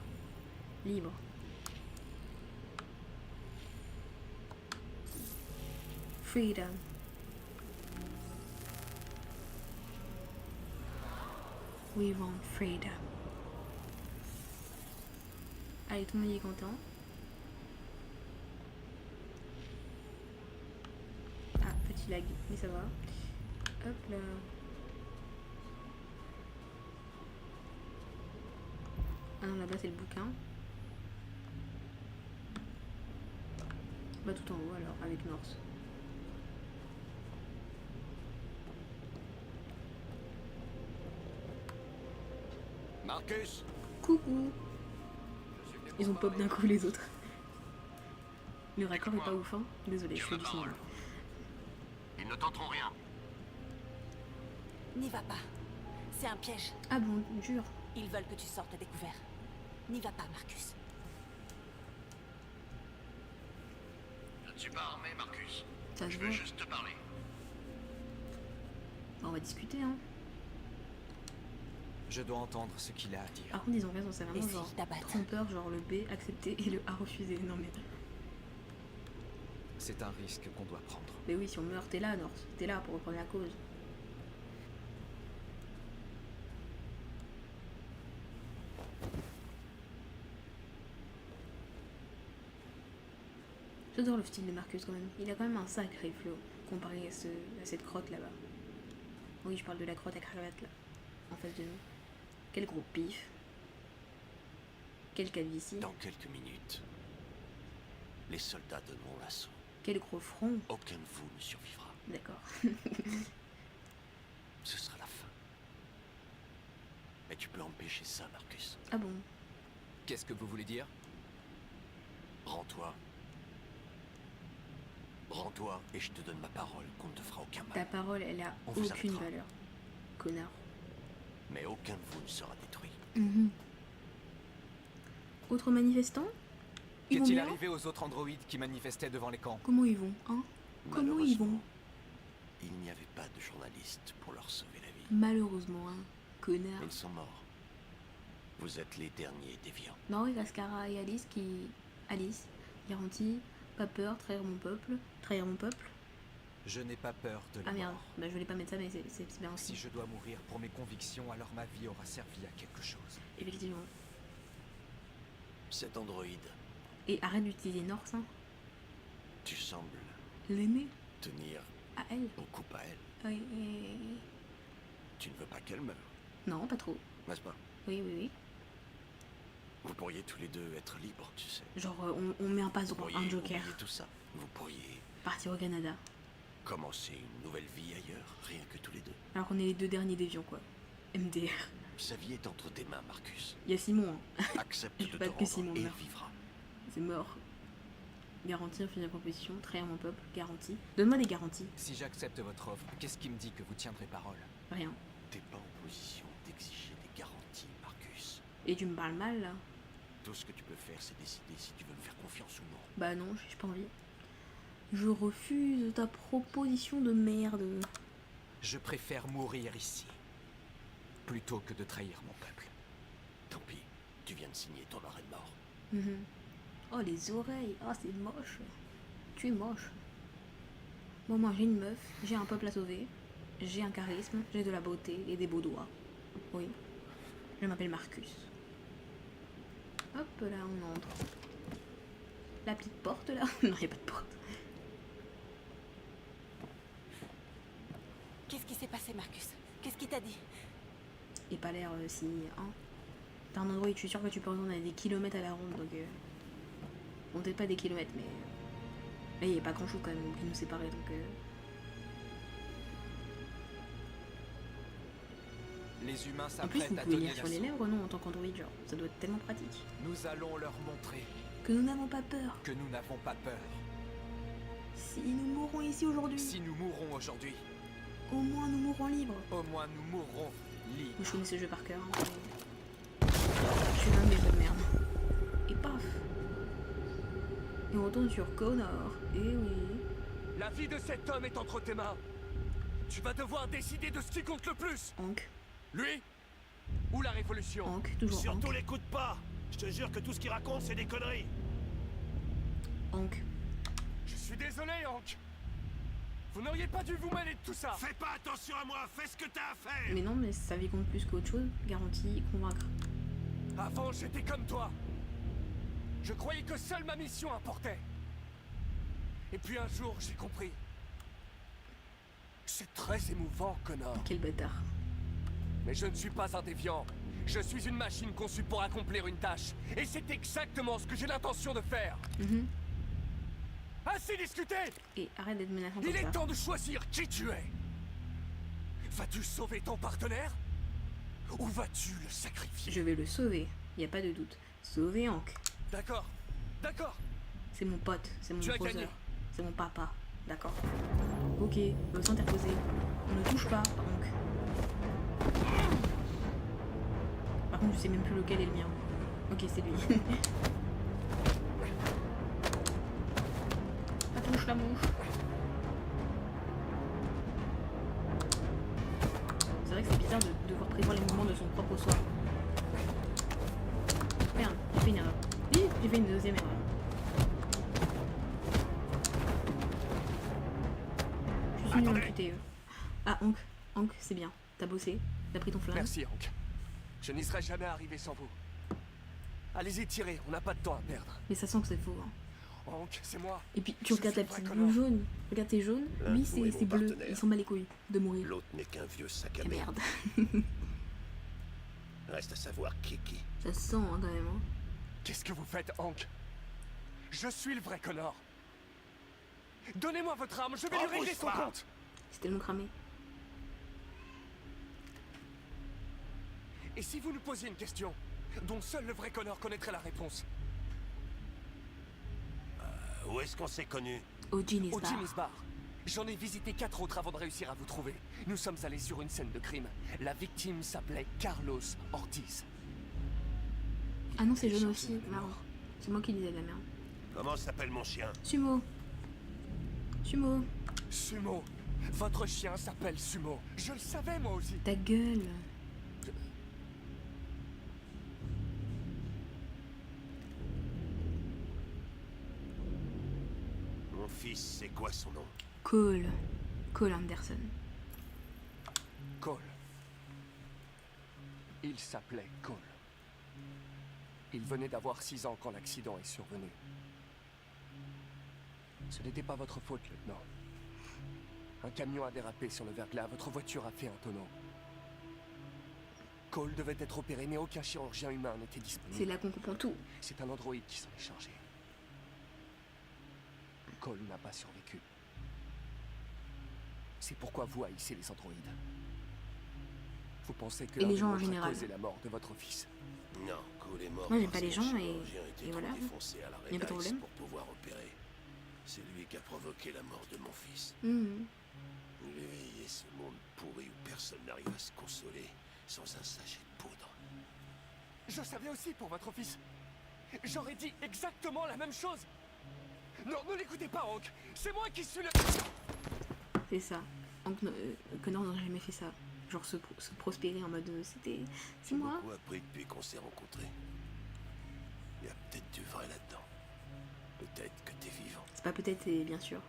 Libre. Freedom. We want freedom. Allez, tout le monde est content. Ah, petit lag, mais ça va. Hop là. Ah non, là-bas c'est le bouquin. Bah tout en haut alors, avec Norse.
Marcus!
Coucou! Ils ont pop d'un coup les autres. Le raccord est pas ouf, hein. Désolé, je fais du cinéma.
Ils ne tenteront rien.
N'y va pas. C'est un piège.
Ah bon, dur.
Ils veulent que tu sortes à découvert. N'y va pas, Marcus.
Je ne suis pas armé, Marcus.
Ça se
Je veux
voit.
juste te parler.
On va discuter, hein.
Je dois entendre ce qu'il a à dire.
Par contre, ils ont raison, c'est vraiment
Et
genre
s'ils t'abattent?
trompeur, genre le B accepté et le A refusé. Non mais.
C'est un risque qu'on doit prendre.
Mais oui, si on meurt, t'es là, North. T'es là pour reprendre la cause. J'adore le style de Marcus quand même. Il a quand même un sacré flow comparé à cette crotte là-bas. Oui, je parle de la crotte à cravate là, en face de nous. Quel gros pif. Quel calvitie.
Dans quelques minutes, les soldats donneront l'assaut.
Quel gros front.
Aucun de vous ne survivra.
D'accord.
Ce sera la fin. Mais tu peux empêcher ça, Marcus.
Ah bon?
Qu'est-ce que vous voulez dire?
Rends-toi. Rends-toi et je te donne ma parole qu'on ne te fera aucun mal.
Ta parole, elle a
On vous
aucune
arrêtera.
valeur. Connard.
Mais aucun de vous ne sera détruit.
Autres manifestants? Ils vont
Qu'est-il
bien?
arrivé aux autres androïdes qui manifestaient devant les camps?
Comment ils vont, hein? Comment ils vont?
Il n'y avait pas de journalistes pour leur sauver la vie.
Malheureusement, hein. Connard.
Ils sont morts. Vous êtes les derniers déviants.
Non, il y a Scara et Alice qui... Alice, garantie, pas peur, trahir mon peuple. Trahir mon peuple?
Je n'ai pas peur de la
Ah merde,
mort.
bah je voulais pas mettre ça, mais c'est bien aussi.
Si je dois mourir pour mes convictions, alors ma vie aura servi à quelque chose.
Effectivement.
Cet androïde,
Et arrête d'utiliser North, hein.
tu sembles
L'aimer.
tenir
À elle.
beaucoup à elle.
Oui, oui.
Tu ne veux pas qu'elle meure,
Non, pas trop.
n'est-ce pas?
Oui, oui, oui.
Vous pourriez tous les deux être libres, tu sais.
Genre, on met un passe
Vous
droit,
pourriez
un joker.
oublier tout ça. Vous pourriez
Partir au Canada.
commencer une nouvelle vie ailleurs, rien que tous les deux.
Alors qu'on est les deux derniers déviants, quoi. MDR.
Sa vie est entre tes mains, Marcus.
Il y a Simon, hein.
Accepte
Je
de
veux
te
pas que
rendre
Simon
et
meure.
vivra.
C'est mort. Garantie, refuse la proposition, trahir mon peuple, garantie. Donne-moi des garanties.
Si j'accepte votre offre, qu'est-ce qui me dit que vous tiendrez parole?
Rien.
T'es pas en position d'exiger des garanties, Marcus.
Et tu me parles mal, là?
Tout ce que tu peux faire, c'est décider si tu veux me faire confiance ou non.
Bah non, j'ai pas envie. Je refuse ta proposition de merde.
Je préfère mourir ici, plutôt que de trahir mon peuple.
Tant pis, tu viens de signer ton arrêt de mort.
Oh, les oreilles. Oh, c'est moche. Tu es moche. Bon, moi, j'ai une meuf, j'ai un peuple à sauver, j'ai un charisme, j'ai de la beauté et des beaux doigts. Oui. Je m'appelle Marcus. Hop, là, on entre. La petite porte, là. Non, y a pas de porte.
Qu'est-ce qui s'est passé, Marcus? Qu'est-ce qu'il t'a dit?
Et pas l'air si... Hein. T'as un endroit où je suis sûr que tu peux entendre des kilomètres à la ronde, donc... Bon, peut-être pas des kilomètres, mais... Là, il n'y a pas grand-chose quand même qui nous séparait, donc...
Les humains
En plus, vous
s'apprêtent à
pouvez
donner
lire sur les
l'assaut.
lèvres, non, en tant qu'androïde, genre. Ça doit être tellement pratique.
Nous allons leur montrer
Que nous n'avons pas peur.
que nous n'avons pas peur.
Si nous mourrons ici aujourd'hui,
Si nous mourrons aujourd'hui,
au moins nous mourrons libres.
au moins nous mourrons libres.
Je connais ce jeu par cœur. Hein, mais... Je suis un méchant de merde. Et paf. Et on retourne sur Connor. Eh oui.
La vie de cet homme est entre tes mains. Tu vas devoir décider de ce qui compte le plus.
Hank.
Lui ou la révolution?
Hank, toujours
Surtout
Hank.
l'écoute pas. Je te jure que tout ce qu'il raconte, c'est des conneries.
Hank.
Je suis désolé, Hank. Vous n'auriez pas dû vous mêler de tout ça.
Fais pas attention à moi, fais ce que t'as à faire.
Mais non, mais sa vie compte plus qu'autre chose. Garantie, convaincre.
Avant, j'étais comme toi. Je croyais que seule ma mission importait. Et puis un jour, j'ai compris. C'est très émouvant, Connor.
Quel bâtard.
Mais je ne suis pas un déviant. Je suis une machine conçue pour accomplir une tâche. Et c'est exactement ce que j'ai l'intention de faire. Assez discuté.
Et arrête d'être menaçant comme
Il est
ça.
temps de choisir qui tu es. Vas-tu sauver ton partenaire? Ou vas-tu le sacrifier?
Je vais le sauver. Y a pas de doute. Sauver Hank.
D'accord. D'accord.
C'est mon pote. C'est mon
Tu as gagné.
poseur. C'est mon papa. D'accord. Ok. Sans interposer. On ne touche pas, Hank. Par contre, je sais même plus lequel est le mien. Ok, c'est lui. Pas touche la mouche. bizarre de devoir prévoir les mouvements de son propre soi. Merde, j'ai fait une erreur. Oui, j'ai fait une deuxième erreur. Je suis nul en QTE. Ah, Hank, c'est bien. T'as bossé, t'as pris ton flingue.
Merci, Hank. Je n'y serais jamais arrivé sans vous. Allez-y, tirez, on n'a pas de temps à perdre.
Mais ça sent que c'est faux. Hein.
Hank, c'est moi.
Et puis tu regardes la petite boule jaune. Regarde, t'es jaune. Lui, c'est bleu. Il s'en bat les couilles de mourir.
L'autre n'est qu'un vieux sac à
merde.
Reste à savoir qui.
Ça se sent hein, quand même. Hein.
Qu'est-ce que vous faites, Hank? Je suis le vrai Connor. Donnez-moi votre arme, je vais lui régler son compte.
C'est tellement cramé.
Et si vous nous posiez une question dont seul le vrai Connor connaîtrait la réponse?
Où est-ce qu'on s'est connus?
Au Ginny's Bar.
Au Ginny's Bar. J'en ai visité 4 autres avant de réussir à vous trouver. Nous sommes allés sur une scène de crime. La victime s'appelait Carlos Ortiz.
Ah non, c'est jaune aussi. Marrant. C'est moi qui disais de la merde.
Comment s'appelle mon chien?
Sumo.
Sumo. Votre chien s'appelle Sumo. Je le savais moi aussi.
Ta gueule.
Mon fils, c'est quoi son nom?
Cole Anderson.
Cole. Il s'appelait Cole. Il venait d'avoir 6 ans quand l'accident est survenu. Ce n'était pas votre faute, lieutenant. Un camion a dérapé sur le verglas, votre voiture a fait un tonneau. Cole devait être opéré, mais aucun chirurgien humain n'était disponible.
C'est là qu'on comprend tout.
C'est un androïde qui s'en est chargé. Cole n'a pas survécu. C'est pourquoi vous haïssez les androïdes. Vous pensez que
et les gens en général
causé la mort de votre fils?
Non, Cole est mort.
Moi j'aime pas les gens et voilà.
Il
n'y a pas de problème.
Pour pouvoir opérer. C'est lui qui a provoqué la mort de mon fils.
Mmh.
Lui et ce monde pourri où personne n'arrive à se consoler sans un sachet de poudre.
Je savais aussi pour votre fils. J'aurais dit exactement la même chose. Non, ne l'écoutez pas, Hank. C'est moi qui suis le...
C'est ça. Hank, Connor n'a jamais fait ça. Genre se prospérer en mode c'était... C'est moi.
J'ai beaucoup appris depuis qu'on s'est rencontrés. Il y a peut-être du vrai là-dedans. Peut-être que t'es vivant.
C'est pas peut-être, c'est bien sûr.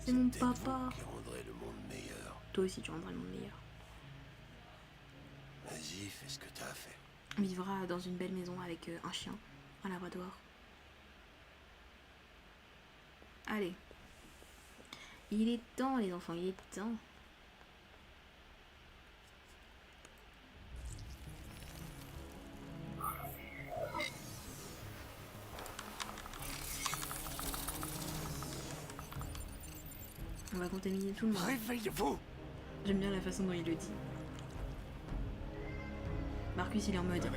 C'est mon papa.
Qui rendrait le monde meilleur.
Toi aussi tu rendras le monde meilleur.
Vas-y, fais ce que t'as à faire.
On vivra dans une belle maison avec un chien, un labrador. Allez. Il est temps les enfants, il est temps. On va contaminer tout le monde.
Réveillez-vous!
J'aime bien la façon dont il le dit. Marcus il est en mode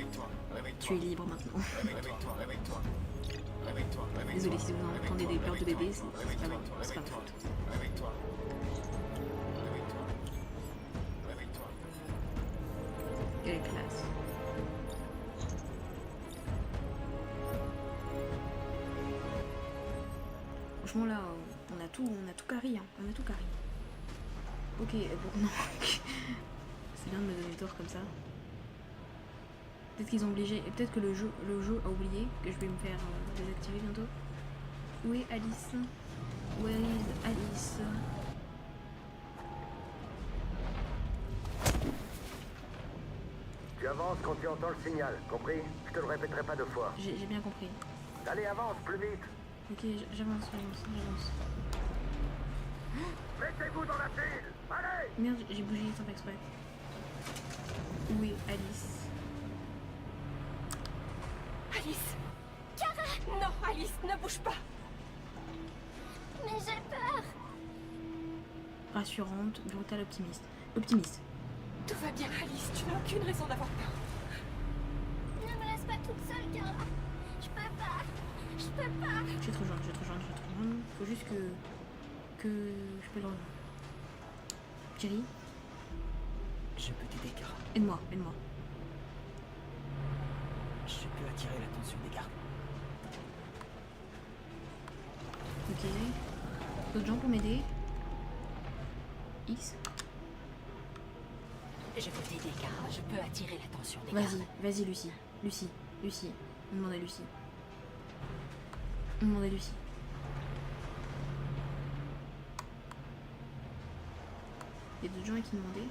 tu es libre maintenant. Désolé si vous entendez des pleurs de bébé, c'est pas mal, c'est pas ma faute. Quelle classe. Franchement là, on a tout carré, hein. On a tout carré. Ok, bon non. C'est bien de me donner tort comme ça. Peut-être qu'ils ont obligé, et peut-être que le jeu a oublié que je vais me faire désactiver bientôt. Où est Alice? Where is Alice?
Tu avances quand tu entends le signal, compris? Je te le répéterai pas 2 fois.
J'ai bien compris.
Allez, avance, plus vite.
Ok, j'avance.
Mettez-vous dans la file. Allez!
Merde, j'ai bougé sans faire exprès. Où est Alice?
Alice! Cara! Non, Alice, ne bouge pas!
Mais j'ai peur!
Rassurante, brutale, optimiste. Optimiste.
Tout va bien, Alice, tu n'as aucune raison d'avoir peur.
Ne me laisse pas toute seule, Cara! Je peux pas!
Je vais te rejoindre. Faut juste que je peux le rejoindre. Jerry?
Je peux t'aider, Cara.
Aide-moi.
Je peux attirer l'attention des gardes.
Ok. D'autres gens pour m'aider? X.
Je peux t'aider, Kara. Je peux attirer l'attention des
Vas-y,
gardes.
vas-y, Lucie. Lucie. On demande à Lucie. On demande à Lucie. Il y a d'autres gens qui demandaient.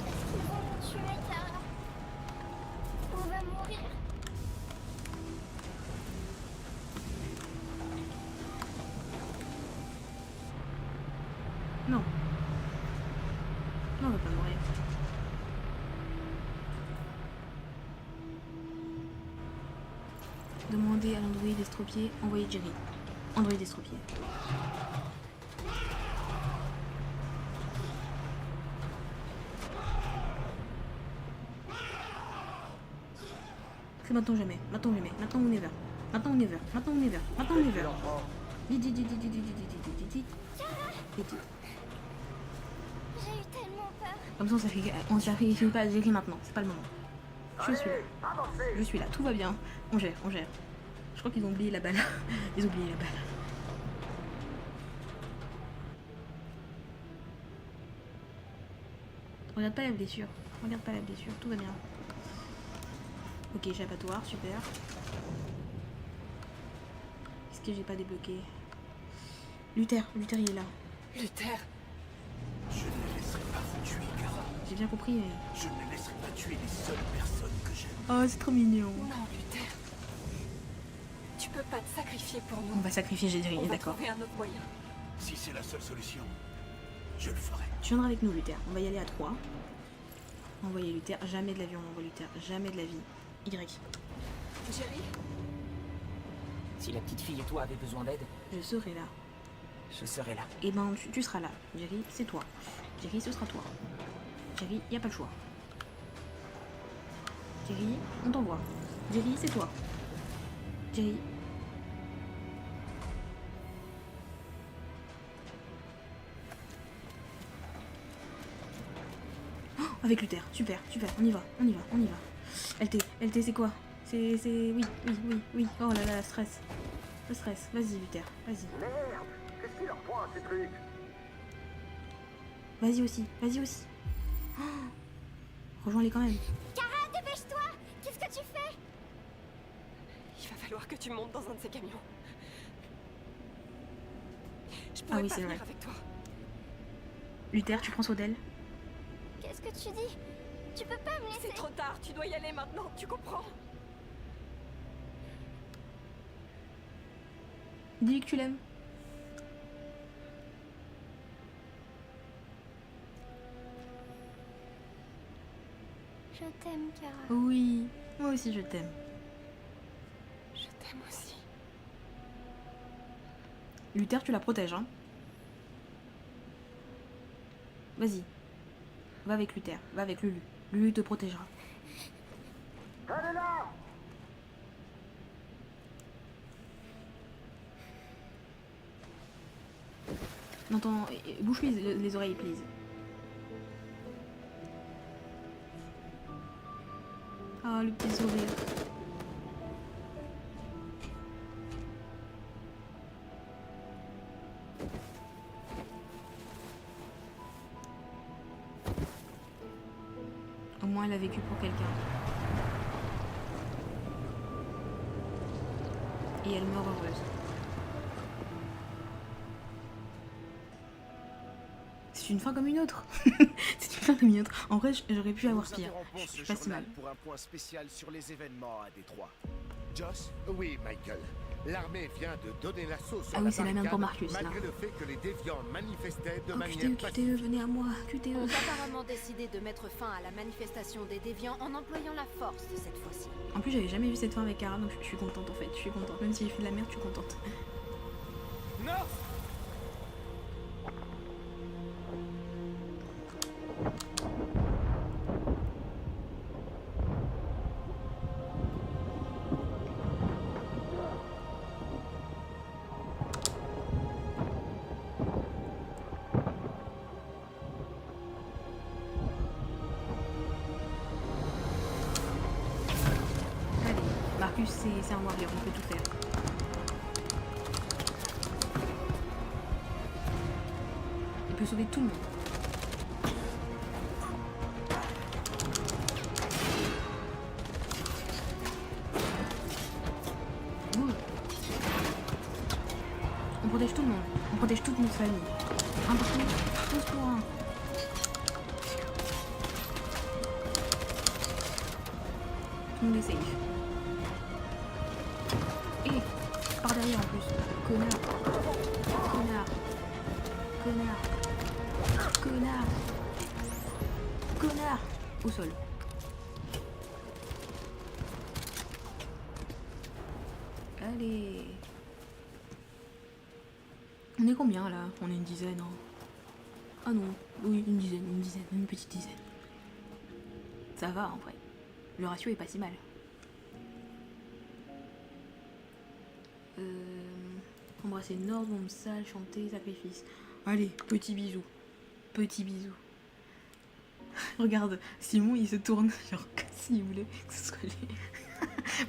Est-ce qu'ils vont nous tuer, Kara? On va mourir.
Non. Non, on va pas mourir. Demandez à l'androïde estropié, envoyez Jerry. Androïde estropié. C'est maintenant ou jamais. Maintenant ou jamais. Maintenant ou never. Maintenant ou never. Maintenant ou never. Maintenant ou never. Vite.
J'ai eu tellement peur.
Comme ça, on sacrifie pas Jerry maintenant. C'est pas le moment. Je suis là. Je suis là. Tout va bien. On gère. Je crois qu'ils ont oublié la balle. Ils ont oublié la balle. Regarde pas la blessure. Tout va bien. Ok, échappatoire. Super. Est-ce que j'ai pas débloqué? Luther, il est là.
Luther.
Je ne laisserai pas vous tuer, Kara.
J'ai bien compris, mais...
Je ne laisserai pas tuer les seules personnes que j'aime.
Oh, c'est trop mignon.
Non, Luther. Tu peux pas te sacrifier pour nous.
On va sacrifier Jerry,
On va
d'accord.
trouver un autre moyen.
Si c'est la seule solution, je le ferai.
Tu viendras avec nous, Luther. On va y aller à 3. Envoyer Luther. Jamais de la vie, on envoie Luther. Jamais de la vie. Y.
Jerry.
Si la petite fille et toi avez besoin d'aide,
Je serai là.
je serai là.
Et ben, tu seras là. Jerry, c'est toi. Jerry, ce sera toi. Jerry, y a pas le choix. Jerry, on t'envoie. Jerry, c'est toi. Jerry. Oh, avec Luther, super, on y va. LT, c'est quoi? Oui. Oh là là, stress. Le stress, vas-y Luther, vas-y.
Merde! Qu'est-ce qu'il leur prend à ces trucs?
Vas-y aussi. Oh, rejoins-les quand même.
Kara, dépêche-toi! Qu'est-ce que tu fais?
Il va falloir que tu montes dans un de ces camions. Je
Ah
pourrais
oui,
pas
c'est
venir
vrai.
avec toi.
Luther, tu prends soin d'elle.
Qu'est-ce que tu dis? Tu peux pas me laisser.
C'est trop tard, tu dois y aller maintenant, tu comprends?
Dis-lui que tu l'aimes.
Je t'aime, Kara.
Oui, moi aussi je t'aime.
Je t'aime aussi.
Luther, tu la protèges, hein. Vas-y. Va avec Luther, va avec Lulu. Lulu te protégera.
Elle est là!
N'entends, bouge-lui les oreilles, please. Ah, le petit sourire. Au moins, elle a vécu pour quelqu'un. Et elle meurt heureuse. C'est une fin comme une autre. C'est une fin comme une autre. En vrai, j'aurais pu avoir pire. Je suis pas si mal.
Pour un point spécial sur les événements à Détroit. Joss? Oui, Michael. L'armée vient de donner l'assaut sur
Ah oui, c'est la même pour
barricade,
Marcus, là.
malgré le fait que les déviants manifestaient de
Oh,
manière
QTE,
pacifique.
venez à moi. QTE.
On a apparemment décidé de mettre fin à la manifestation des déviants en employant la force cette fois-ci.
En plus, j'avais jamais vu cette fin avec Kara, donc je suis contente en fait. Je suis contente. Même si j'ai fait de la merde, je suis contente.
North!
Allez, Marcus, c'est un warrior, on peut tout faire. Il peut sauver tout le monde. protège tout le monde. On protège toute notre famille. Un partout, tous pour un. Tout le monde est safe. Et par derrière en plus. Connard. Connard. Connard. Connard. Connard. Au sol. Allez. On est combien là? On est une dizaine. Hein. Ah non, oui, une dizaine, une petite dizaine. Ça va en vrai. Le ratio est pas si mal. Embrasser Nord, bombe sale, chanter, sacrifice. Allez, petit bisou. Petit bisou. Regarde, Simon il se tourne, genre comme s'il voulait que ce soit lui.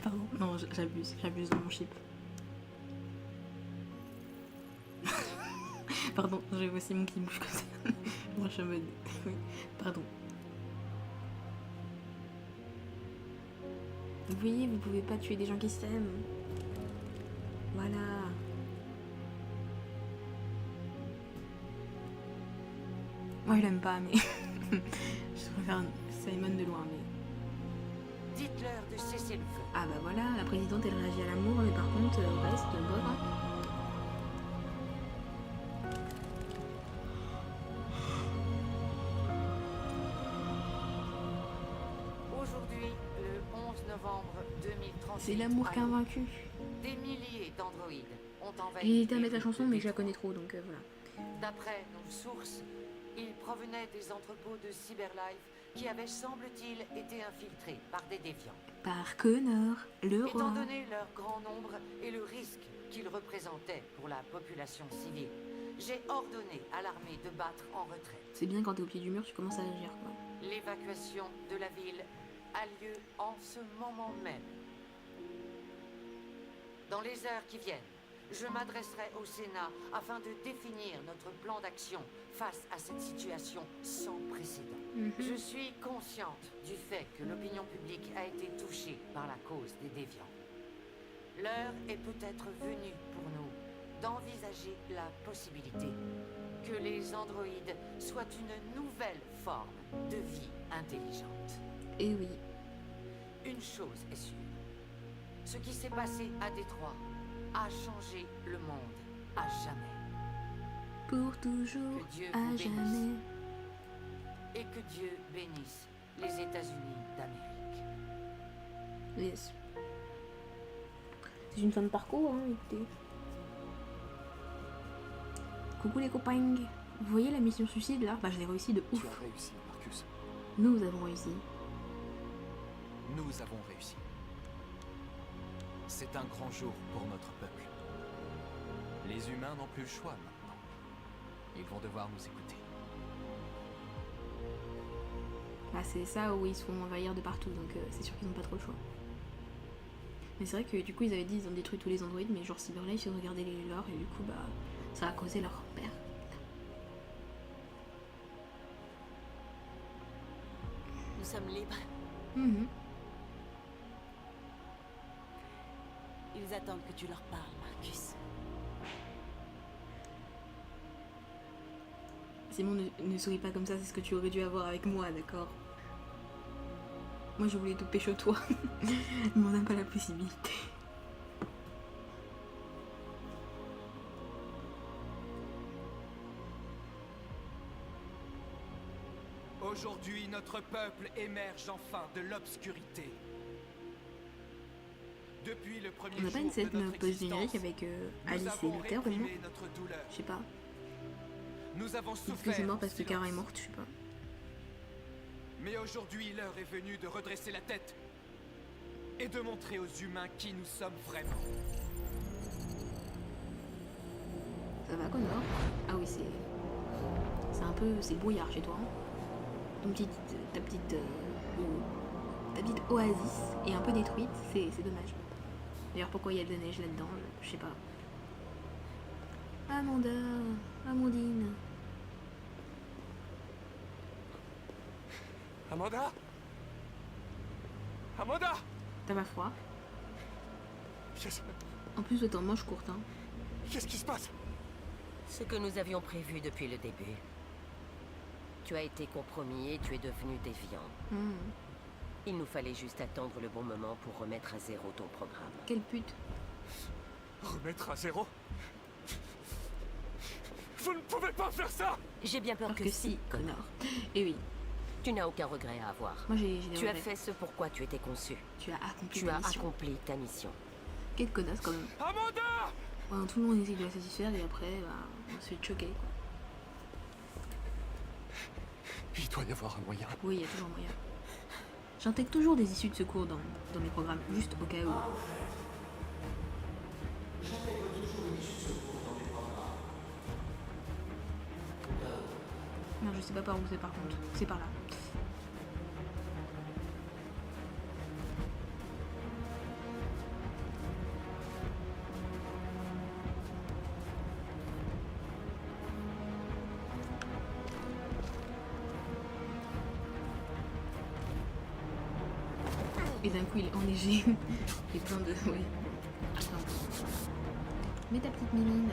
Pardon, non, j'abuse de mon chip. Pardon, je vois Simon qui bouge comme ça. Moi je suis en mode. Oui, pardon. Vous voyez, vous pouvez pas tuer des gens qui s'aiment. Voilà. Moi je l'aime pas, mais. Je préfère Simon de loin, mais.
Dites-leur de cesser le feu.
Ah bah voilà, la présidente elle réagit à l'amour, mais par contre, reste bof. Hein.
Aujourd'hui, le 11 novembre 2030.
C'est l'amour qui a vaincu.
Des milliers d'androïdes ont envahi.
J'ai hésité à mettre la chanson, mais je la connais trop, donc voilà.
D'après nos sources, ils provenaient des entrepôts de Cyberlife qui avaient, semble-t-il, été infiltrés par des déviants.
Par Connor, le roi.
Étant donné leur grand nombre et le risque qu'ils représentaient pour la population civile, j'ai ordonné à l'armée de battre en retraite.
C'est bien quand t'es au pied du mur, tu commences à agir, quoi.
L'évacuation de la ville a lieu en ce moment même. Dans les heures qui viennent, je m'adresserai au Sénat afin de définir notre plan d'action face à cette situation sans précédent. Je suis consciente du fait que l'opinion publique a été touchée par la cause des déviants. L'heure est peut-être venue pour nous d'envisager la possibilité que les androïdes soient une nouvelle forme de vie intelligente.
Eh oui.
Une chose est sûre. Ce qui s'est passé à Détroit a changé le monde à jamais.
Pour toujours,
que Dieu
à
vous bénisse.
jamais.
Et que Dieu bénisse les États-Unis d'Amérique.
Yes. C'est une fin de parcours, hein, écoutez. Coucou les copains. Vous voyez la mission suicide là? Bah je l'ai réussi de ouf.
Tu as réussi, Marcus.
Nous avons réussi.
Nous avons réussi. C'est un grand jour pour notre peuple. Les humains n'ont plus le choix maintenant. Ils vont devoir nous écouter.
Bah c'est ça où ils se font envahir de partout, donc c'est sûr qu'ils n'ont pas trop le choix. Mais c'est vrai que du coup ils avaient dit ils ont détruit tous les androïdes, mais genre Cyberlife ils ont regardé les leurs et du coup bah ça a causé leur perte.
Nous sommes libres. Ils attendent que tu leur parles, Marcus.
Simon, ne souris pas comme ça, c'est ce que tu aurais dû avoir avec moi, d'accord? Moi je voulais tout pécho toi, mais on n'a pas la possibilité.
Aujourd'hui, notre peuple émerge enfin de l'obscurité. Depuis le premier
On n'a pas une
jour de
scène
notre
post-générique
existence,
avec
nous
Alice et
avons
Luther au moins?
réprimé notre douleur.
Je sais pas.
Nous avons
Est-ce que
souffert
c'est mort
en
parce que
silence.
Kara est morte? Je sais pas.
Mais aujourd'hui, l'heure est venue de redresser la tête et de montrer aux humains qui nous sommes vraiment.
Ça va Connor? Ah oui c'est un peu... c'est brouillard chez toi. Hein. Ta petite oasis est un peu détruite, c'est dommage. D'ailleurs pourquoi il y a de la neige là-dedans, je sais pas. Amanda, Amandine.
Amanda? Amanda?
T'as pas froid?
Yes.
En plus toi t'es en manche courte hein.
Qu'est-ce qui se passe?
Ce que nous avions prévu depuis le début. Tu as été compromis et tu es devenu déviant. Il nous fallait juste attendre le bon moment pour remettre à zéro ton programme.
Quelle pute.
Remettre à zéro? Vous ne pouvez pas faire ça!
J'ai bien peur que si,
connard. Et oui.
Tu n'as aucun regret à avoir.
Moi j'ai
Tu as fait ce pourquoi tu étais conçu.
Tu as accompli
Tu
ta
as
mission.
accompli ta mission.
Quelle connasse quand même.
Amanda!
Ouais, tout le monde essaie de la satisfaire et après, bah, on se fait choquer quoi.
Il doit y avoir un moyen.
Oui, il y a toujours moyen. J'intègre toujours des issues de secours dans mes programmes, juste au cas où. Non, je sais pas par où c'est par contre. C'est par là. Et d'un coup il est enneigé. Et plein de... Ouais. Attends. Mets ta petite mimine.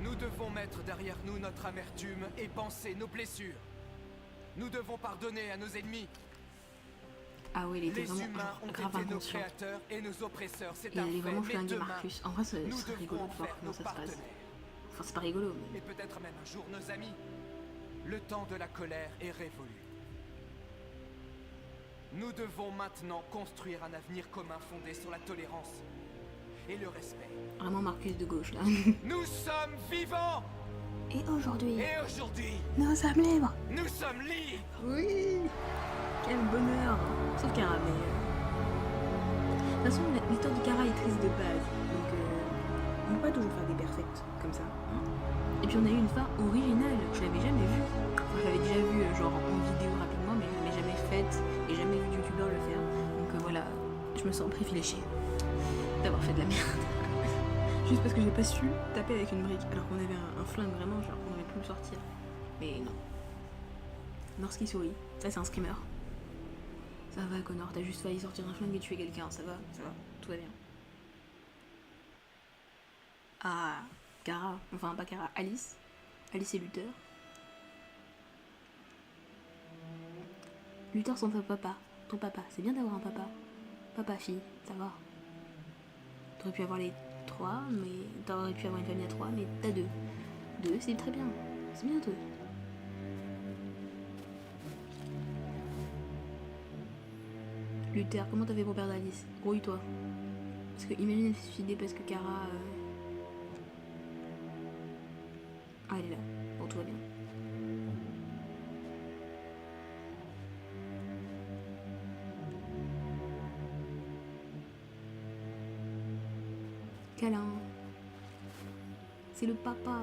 Nous devons mettre derrière nous notre amertume et penser nos blessures. Nous devons pardonner à nos ennemis.
Ah oui, il était
Les
vraiment
humains ont
grave
été nos
inconscient.
créateurs et nos oppresseurs, c'est
Et
un
elle est
fait.
vraiment
Mais
flinguée
demain,
Marcus. En vrai, c'est
nous
rigolo
devrons
de voir
faire
comment
nos
ça se passe.
partenaires.
Enfin, c'est pas rigolo, mais...
Et peut-être même un jour nos amis. Le temps de la colère est révolu. Nous devons maintenant construire un avenir commun fondé sur la tolérance et le respect.
Vraiment Marcus de gauche, là.
Nous sommes vivants!
Et aujourd'hui,
Et aujourd'hui,
nous sommes libres.
nous sommes libres!
Oui. Quel bonheur. Sauf Kara, mais... De toute façon, l'histoire de Kara est triste de base. Donc, on ne peut pas toujours faire des perfects comme ça. Hein. Et puis on a eu une fin originale. Je l'avais jamais vue. Enfin, je l'avais déjà vue genre en vidéo rapidement, mais je l'avais jamais faite. Et jamais vu de youtubeur le faire. Donc voilà, je me sens privilégiée d'avoir fait de la merde. Juste parce que j'ai pas su taper avec une brique. Alors qu'on avait un flingue vraiment, genre on aurait pu le sortir. Mais non. Norski sourit. Ça c'est un screamer. Ça va Connor, t'as juste failli sortir un flingue et tuer quelqu'un. Ça va, tout va bien. Ah, Kara. Enfin pas Kara, Alice. Alice et Luther. Luther son papa. Ton papa. C'est bien d'avoir un papa. Papa, fille, ça va. T'aurais pu avoir les 3, mais t'aurais pu avoir une famille à 3, mais t'as 2. 2, c'est très bien. C'est bien 2. Luther, comment t'as fait pour perdre Alice? Grouille-toi. Parce que imagine elle s'est suicidée parce que Kara... Ah, elle est là. Bon, tout va bien. Câlin. C'est le papa.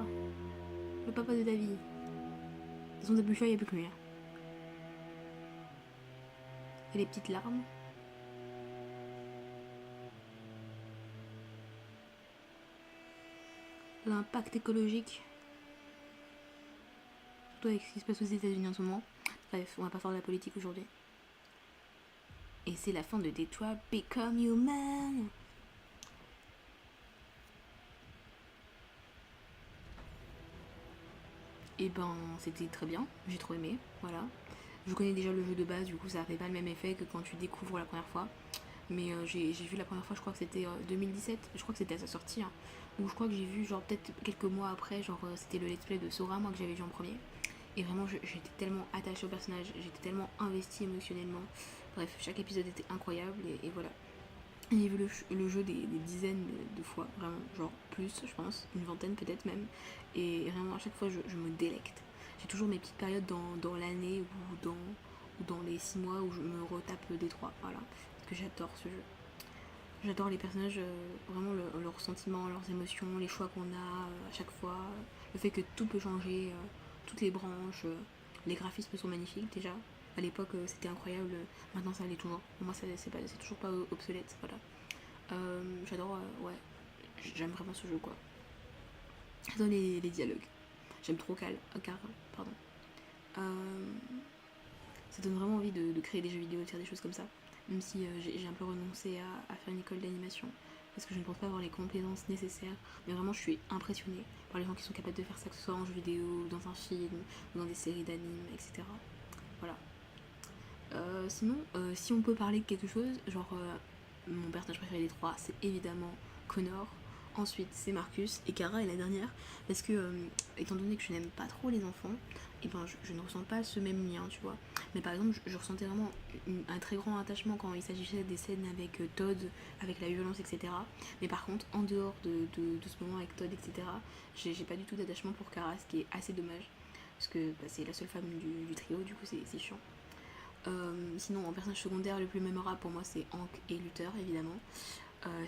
Le papa de ta vie. De toute façon, t'as plus le choix, il n'y a plus que lui. Et les petites larmes. L'impact écologique. Surtout avec ce qui se passe aux États-Unis en ce moment. Bref, on va pas faire de la politique aujourd'hui. Et c'est la fin de Detroit Become Human. Et ben c'était très bien, j'ai trop aimé, voilà. Je connais déjà le jeu de base, du coup ça fait pas le même effet que quand tu découvres la première fois. Mais j'ai vu la première fois, je crois que c'était 2017, je crois que c'était à sa sortie. Hein, ou je crois que j'ai vu genre peut-être quelques mois après, genre c'était le let's play de Sora, moi que j'avais vu en premier. Et vraiment j'étais tellement attachée au personnage, j'étais tellement investie émotionnellement. Bref, chaque épisode était incroyable et voilà. J'ai vu le jeu des dizaines de fois, vraiment, genre plus, je pense, une vingtaine peut-être même. Et vraiment, à chaque fois, je me délecte. J'ai toujours mes petites périodes dans l'année ou dans les 6 mois où je me retape Détroit, voilà. Parce que j'adore ce jeu. J'adore les personnages, vraiment leurs sentiments, leurs émotions, les choix qu'on a à chaque fois. Le fait que tout peut changer, toutes les branches, les graphismes sont magnifiques déjà. À l'époque c'était incroyable, maintenant ça l'est toujours. Pour moi c'est toujours pas obsolète, voilà. J'adore, ouais, j'aime vraiment ce jeu quoi. J'adore les dialogues. J'aime trop Car, pardon. ça donne vraiment envie de créer des jeux vidéo, de faire des choses comme ça. Même si j'ai un peu renoncé à faire une école d'animation. Parce que je ne pense pas avoir les compétences nécessaires. Mais vraiment, je suis impressionnée par les gens qui sont capables de faire ça, que ce soit en jeu vidéo, dans un film, ou dans des séries d'anime, etc. Voilà. Sinon, si on peut parler de quelque chose, genre mon personnage préféré des 3, c'est évidemment Connor. Ensuite, c'est Marcus et Kara est la dernière. Parce que, étant donné que je n'aime pas trop les enfants, et ben je ne ressens pas ce même lien, tu vois. Mais par exemple, je ressentais vraiment un très grand attachement quand il s'agissait des scènes avec Todd, avec la violence, etc. Mais par contre, en dehors de ce moment avec Todd, etc., j'ai pas du tout d'attachement pour Kara, ce qui est assez dommage. Parce que bah, c'est la seule femme du trio, du coup c'est chiant. Sinon, en personnage secondaire, le plus mémorable pour moi, c'est Hank et Luther, évidemment.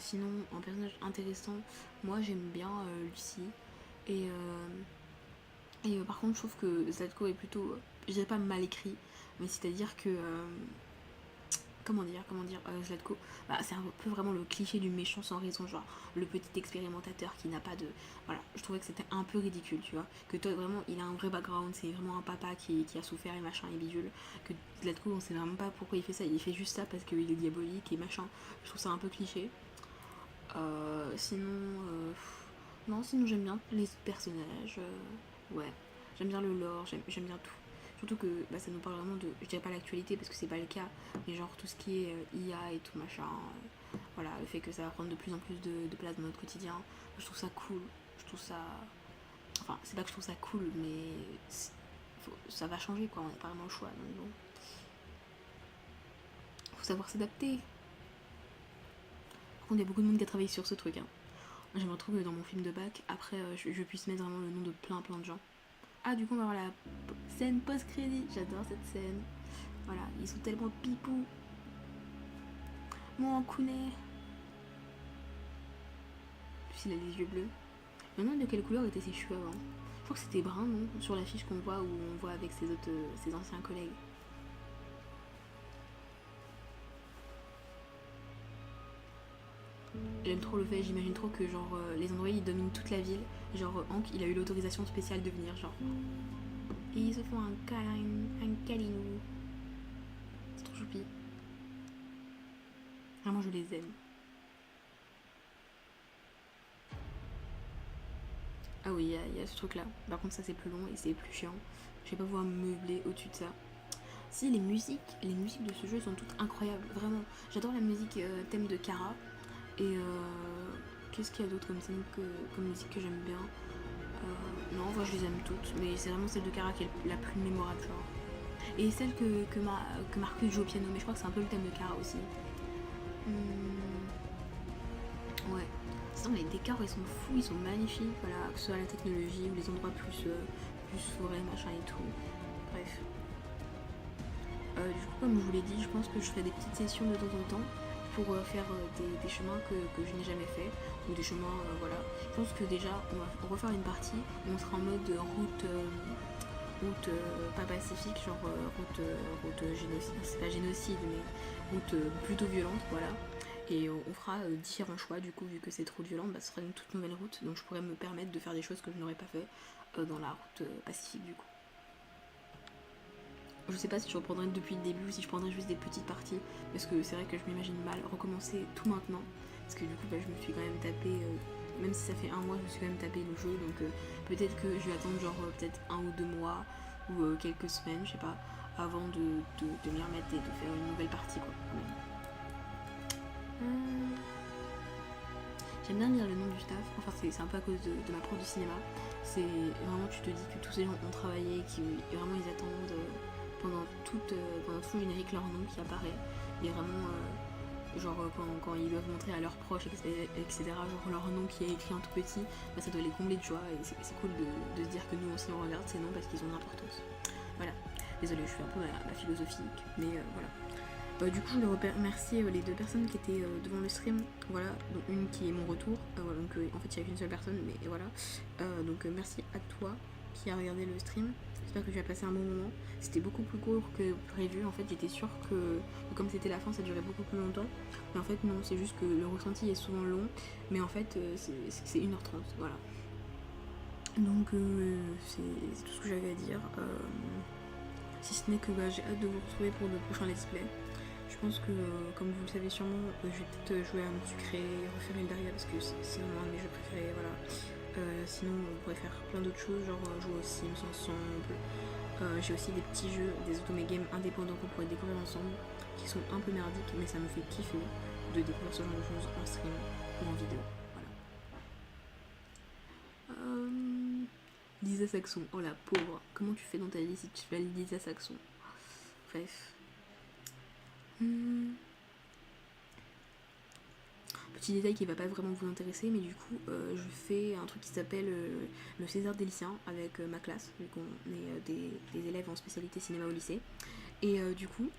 Sinon, en personnage intéressant, moi j'aime bien Lucie. Et par contre, je trouve que Zlatko est plutôt, je dirais pas mal écrit, mais c'est-à-dire que, comment dire, Zlatko, bah, c'est un peu vraiment le cliché du méchant sans raison, genre le petit expérimentateur qui n'a pas de, voilà, je trouvais que c'était un peu ridicule, tu vois, que toi vraiment il a un vrai background, c'est vraiment un papa qui a souffert et machin et bidule, que Zlatko on sait vraiment pas pourquoi il fait ça, il fait juste ça parce qu'il est diabolique et machin, je trouve ça un peu cliché. Non, sinon j'aime bien les personnages, ouais, j'aime bien le lore, j'aime bien tout. Surtout que bah, ça nous parle vraiment de, je dirais pas l'actualité parce que c'est pas le cas, mais genre tout ce qui est IA et tout machin, voilà, le fait que ça va prendre de plus en plus de place dans notre quotidien, je trouve ça cool, je trouve ça, enfin c'est pas que je trouve ça cool, mais ça va changer quoi, on n'a pas vraiment le choix, donc bon, faut savoir s'adapter. Par contre, il y a beaucoup de monde qui a travaillé sur ce truc, hein. J'aimerais trop que dans mon film de bac, après, je puisse mettre vraiment le nom de plein de gens. Ah, du coup, on va voir la scène post-crédit. J'adore cette scène. Voilà, ils sont tellement pipou. Mon Kounet. En plus, il a les yeux bleus. Maintenant, de quelle couleur étaient ses cheveux avant? Je crois que c'était brun, non? Sur l'affiche qu'on voit, où on voit avec ses anciens collègues. J'aime trop le fait, j'imagine trop que genre les androïdes ils dominent toute la ville. Genre Hank il a eu l'autorisation spéciale de venir genre. Et ils se font un câlinou. C'est trop choupi. Vraiment je les aime. Ah oui il y a ce truc là. Par contre ça c'est plus long et c'est plus chiant. Je vais pas pouvoir me meubler au-dessus de ça. Si les musiques de ce jeu sont toutes incroyables, vraiment. J'adore la musique thème de Kara. Et qu'est-ce qu'il y a d'autre comme musique que j'aime bien? Non, moi je les aime toutes, mais c'est vraiment celle de Kara qui est la plus mémorable, genre. Et celle que Marcus joue au piano, mais je crois que c'est un peu le thème de Kara aussi. Ouais. Sinon, les décors ils sont fous, ils sont magnifiques, voilà, que ce soit la technologie ou les endroits plus forêt, machin et tout. Bref. Du coup, comme je vous l'ai dit, je pense que je ferai des petites sessions de temps en temps pour faire des chemins que je n'ai jamais fait, ou des chemins, voilà. Je pense que déjà, on va refaire une partie, on sera en mode route pas pacifique, genre route génocide, c'est pas génocide, mais route plutôt violente, voilà. Et on fera différents choix, du coup, vu que c'est trop violent, bah, ce sera une toute nouvelle route, donc je pourrais me permettre de faire des choses que je n'aurais pas fait dans la route pacifique, du coup. Je sais pas si je reprendrai depuis le début ou si je prendrai juste des petites parties, parce que c'est vrai que je m'imagine mal recommencer tout maintenant, parce que du coup bah, je me suis quand même tapé, même si ça fait un mois, je me suis quand même tapé le jeu, donc peut-être que je vais attendre genre peut-être 1 ou 2 mois, ou quelques semaines, je sais pas, avant de m'y remettre et de faire une nouvelle partie quoi. J'aime bien lire le nom du staff, enfin c'est un peu à cause de ma prof du cinéma, c'est vraiment tu te dis que tous ces gens ont travaillé, et vraiment ils attendent pendant tout le générique leur nom qui apparaît, et vraiment genre quand ils doivent montrer à leurs proches etc, genre leur nom qui est écrit en tout petit, bah, ça doit les combler de joie, et c'est cool de se dire que nous aussi on regarde ces noms parce qu'ils ont de l'importance. Voilà, désolée je suis un peu ma philosophique, mais voilà. Du coup je voulais remercier les 2 personnes qui étaient devant le stream, voilà, donc une qui est mon retour, voilà, donc en fait il n'y a qu'une seule personne, mais voilà, donc merci à toi qui a regardé le stream, j'espère que tu as passé un bon moment. C'était beaucoup plus court que prévu, en fait j'étais sûre que comme c'était la fin ça durait beaucoup plus longtemps, mais en fait non, c'est juste que le ressenti est souvent long, mais en fait c'est 1h30, voilà. Donc c'est tout ce que j'avais à dire. si ce n'est que j'ai hâte de vous retrouver pour le prochain let's play. Je pense que, comme vous le savez sûrement, je vais peut-être jouer à un sucré et refaire Eldaria parce que c'est vraiment un de mes jeux préférés, voilà. Sinon, on pourrait faire plein d'autres choses, genre jouer aux Sims ensemble. J'ai aussi des petits jeux, des automégames indépendants qu'on pourrait découvrir ensemble, qui sont un peu merdiques, mais ça me fait kiffer de découvrir ce genre de choses en stream ou en vidéo. Voilà. Lisa Saxon, oh la pauvre, comment tu fais dans ta vie si tu fais Lisa Saxon? Bref. Petit détail qui va pas vraiment vous intéresser, mais du coup je fais un truc qui s'appelle le César des lycéens avec ma classe, vu qu'on est des élèves en spécialité cinéma au lycée. Et du coup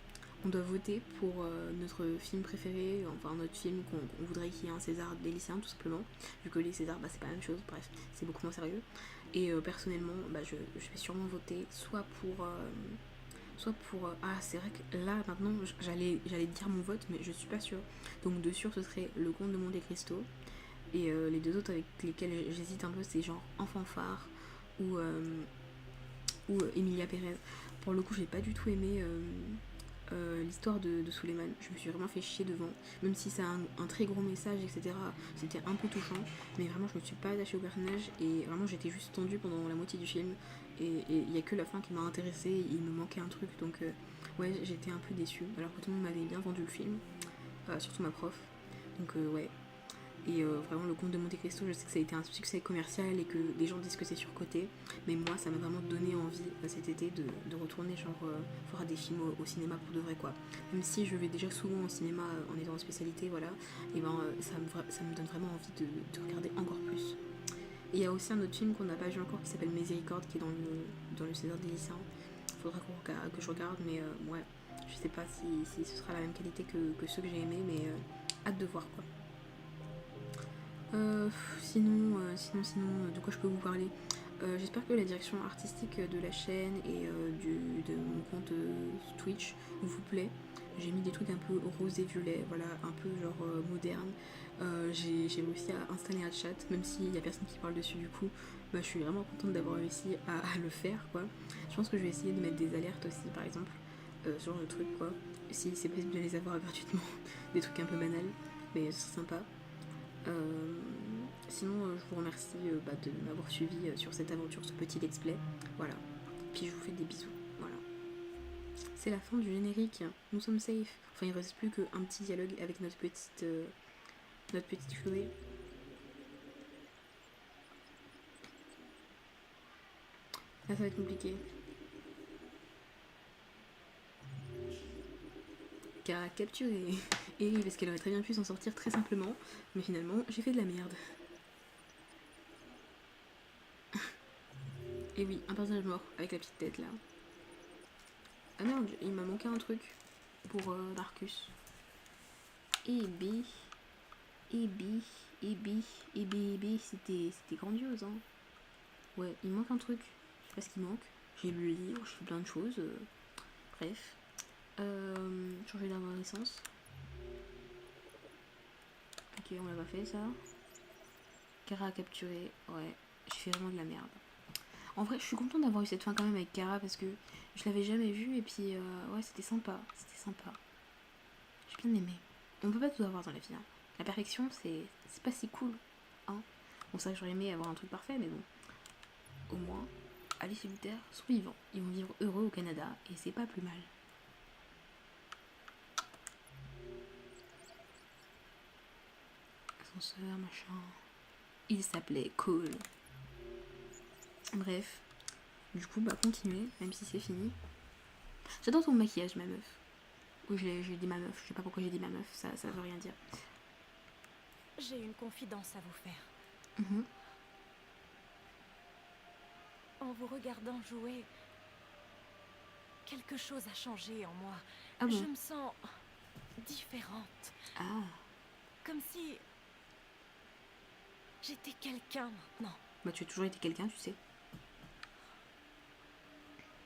on doit voter pour notre film préféré, enfin notre film qu'on voudrait qu'il y ait un César des lycéens tout simplement, vu que les Césars c'est pas la même chose, bref c'est beaucoup moins sérieux. Et personnellement je vais sûrement voter soit pour ah c'est vrai que là maintenant j'allais dire mon vote, mais je suis pas sûre, donc de sûr ce serait Le Comte de Monte Cristo, et les deux autres avec lesquels j'hésite un peu c'est genre Enfant phare ou Emilia Pérez. Pour le coup j'ai pas du tout aimé l'histoire de Suleiman, je me suis vraiment fait chier devant, même si ça a un très gros message etc, c'était un peu touchant, mais vraiment je me suis pas attachée au personnage et vraiment j'étais juste tendue pendant la moitié du film. Et il n'y a que la fin qui m'a intéressée, il me manquait un truc, donc ouais j'étais un peu déçue, alors que tout le monde m'avait bien vendu le film, surtout ma prof, donc ouais. Et vraiment Le Comte de Monte Cristo, je sais que ça a été un succès commercial et que les gens disent que c'est surcoté, mais moi ça m'a vraiment donné envie cet été de retourner genre voir des films au cinéma pour de vrai quoi. Même si je vais déjà souvent au cinéma en étant en spécialité, voilà, et ben ça me donne vraiment envie de regarder encore plus. Et il y a aussi un autre film qu'on n'a pas vu encore qui s'appelle Miséricorde, qui est dans le César des lycéens. Faudra que je regarde, mais ouais, je sais pas si ce sera la même qualité que ceux que j'ai aimés, mais hâte de voir quoi. Sinon, de quoi je peux vous parler? J'espère que la direction artistique de la chaîne et de mon compte Twitch vous plaît. J'ai mis des trucs un peu rose et violet, voilà, un peu genre moderne. J'ai réussi à installer un chat, même s'il n'y a personne qui parle dessus du coup, je suis vraiment contente d'avoir réussi à le faire quoi. Je pense que je vais essayer de mettre des alertes aussi par exemple, ce genre de trucs quoi, si c'est possible de les avoir gratuitement, des trucs un peu banals, mais c'est sympa. Sinon je vous remercie de m'avoir suivi sur cette aventure, ce petit let's play, voilà, puis je vous fais des bisous, voilà. C'est la fin du générique, nous sommes safe, enfin il ne reste plus qu'un petit dialogue avec notre petite Chloé. Là ça va être compliqué. Car capturé. Et oui, parce qu'elle aurait très bien pu s'en sortir très simplement, mais finalement j'ai fait de la merde. Et oui, un personnage mort avec la petite tête là. Ah merde, il m'a manqué un truc pour Darkus. C'était grandiose hein. Ouais, il manque un truc, je sais pas ce qu'il manque. J'ai lu le livre, j'ai fait plein de choses, bref. Changer d'arborescence. Ok, on l'a pas fait ça. Kara a capturé, ouais, j'ai fait vraiment de la merde. En vrai, je suis contente d'avoir eu cette fin quand même avec Kara parce que je l'avais jamais vue et puis ouais, c'était sympa. J'ai bien aimé. On peut pas tout avoir dans la vie. Hein. La perfection, c'est pas si cool. Hein. Bon, c'est vrai que j'aurais aimé avoir un truc parfait, mais bon. Au moins, Alice et Luther sont vivants. Ils vont vivre heureux au Canada et c'est pas plus mal. Ascenseur, machin. Il s'appelait Cole. Bref. Du coup, continuez, même si c'est fini. J'adore ton maquillage, ma meuf. Oui, j'ai dit ma meuf, je sais pas pourquoi j'ai dit ma meuf, ça veut rien dire.
J'ai une confidence à vous faire. En vous regardant jouer, quelque chose a changé en moi.
Ah bon?
Je me sens différente.
Ah.
Comme si j'étais quelqu'un maintenant.
Tu as toujours été quelqu'un, tu sais.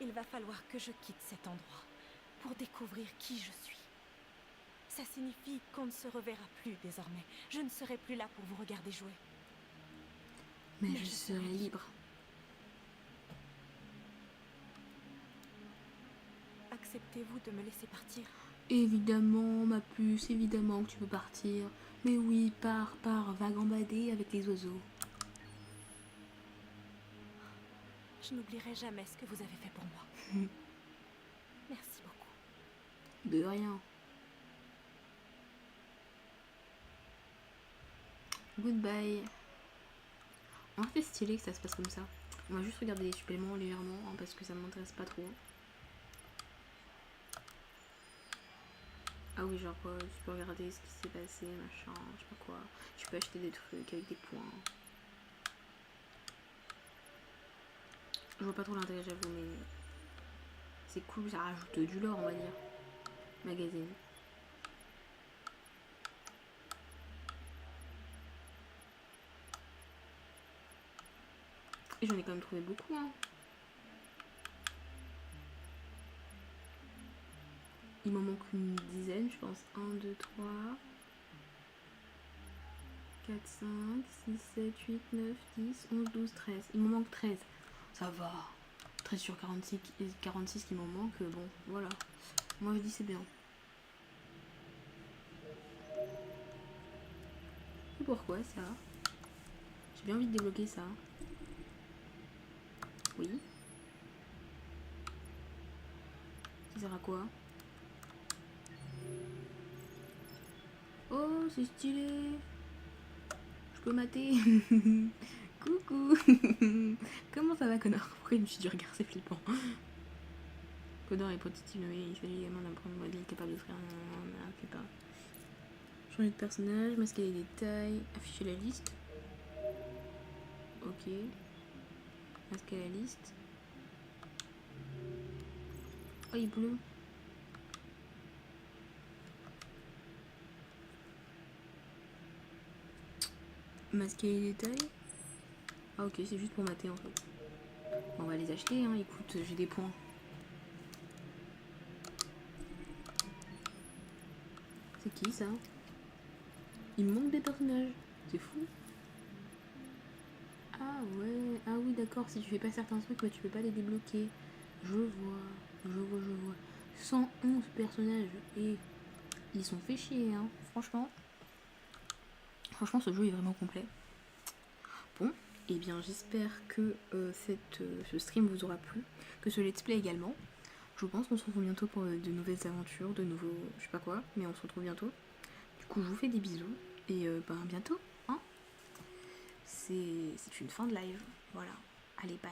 Il va falloir que je quitte cet endroit pour découvrir qui je suis. Ça signifie qu'on ne se reverra plus désormais. Je ne serai plus là pour vous regarder jouer.
Mais je serai libre.
Acceptez-vous de me laisser partir?
Évidemment, ma puce, évidemment que tu peux partir. Mais oui, pars, va gambader avec les oiseaux.
Je n'oublierai jamais ce que vous avez fait pour moi. Merci beaucoup.
De rien. Goodbye. En fait, c'est stylé que ça se passe comme ça. On va juste regarder les suppléments légèrement hein, parce que ça m'intéresse pas trop. Ah oui, genre tu peux regarder ce qui s'est passé, machin, je sais pas quoi. Tu peux acheter des trucs avec des points. Je vois pas trop l'intérêt, j'avoue, mais c'est cool, ça rajoute du lore, on va dire. Magazine. Et j'en ai quand même trouvé beaucoup, hein. Il m'en manque une dizaine, je pense. 1, 2, 3, 4, 5, 6, 7, 8, 9, 10, 11, 12, 13. Il m'en manque 13. Ça va. 13 sur 46 qui m'en manque. Bon, voilà. Moi, je dis c'est bien. Et pourquoi ça? J'ai bien envie de débloquer ça. Oui. Ça sert à quoi? Oh, c'est stylé. Je peux mater. Coucou. Comment ça va, Connor? Pourquoi je me suis dit, regarde, c'est flippant. Connor est prototype, mais il s'agit également d'un premier modèle capable de faire un... Je sais pas. Changer de personnage, masquer les détails, afficher la liste. Ok. Masquer la liste. Oh, il est bleu. Masquer les détails. Ah ok, c'est juste pour mater en fait. Bon, on va les acheter, hein. Écoute, j'ai des points. C'est qui ça? Il me manque des personnages. C'est fou. Ah ouais, ah oui d'accord, si tu fais pas certains trucs, bah, tu peux pas les débloquer. Je vois. 111 personnages et ils sont fait chier, hein. Franchement, ce jeu est vraiment complet. Bon, et bien j'espère que ce stream vous aura plu, que ce let's play également. Je pense qu'on se retrouve bientôt pour de nouvelles aventures, de nouveaux, je sais pas quoi, mais on se retrouve bientôt. Du coup, je vous fais des bisous et ben bientôt, hein. C'est une fin de live, voilà. Allez, bye.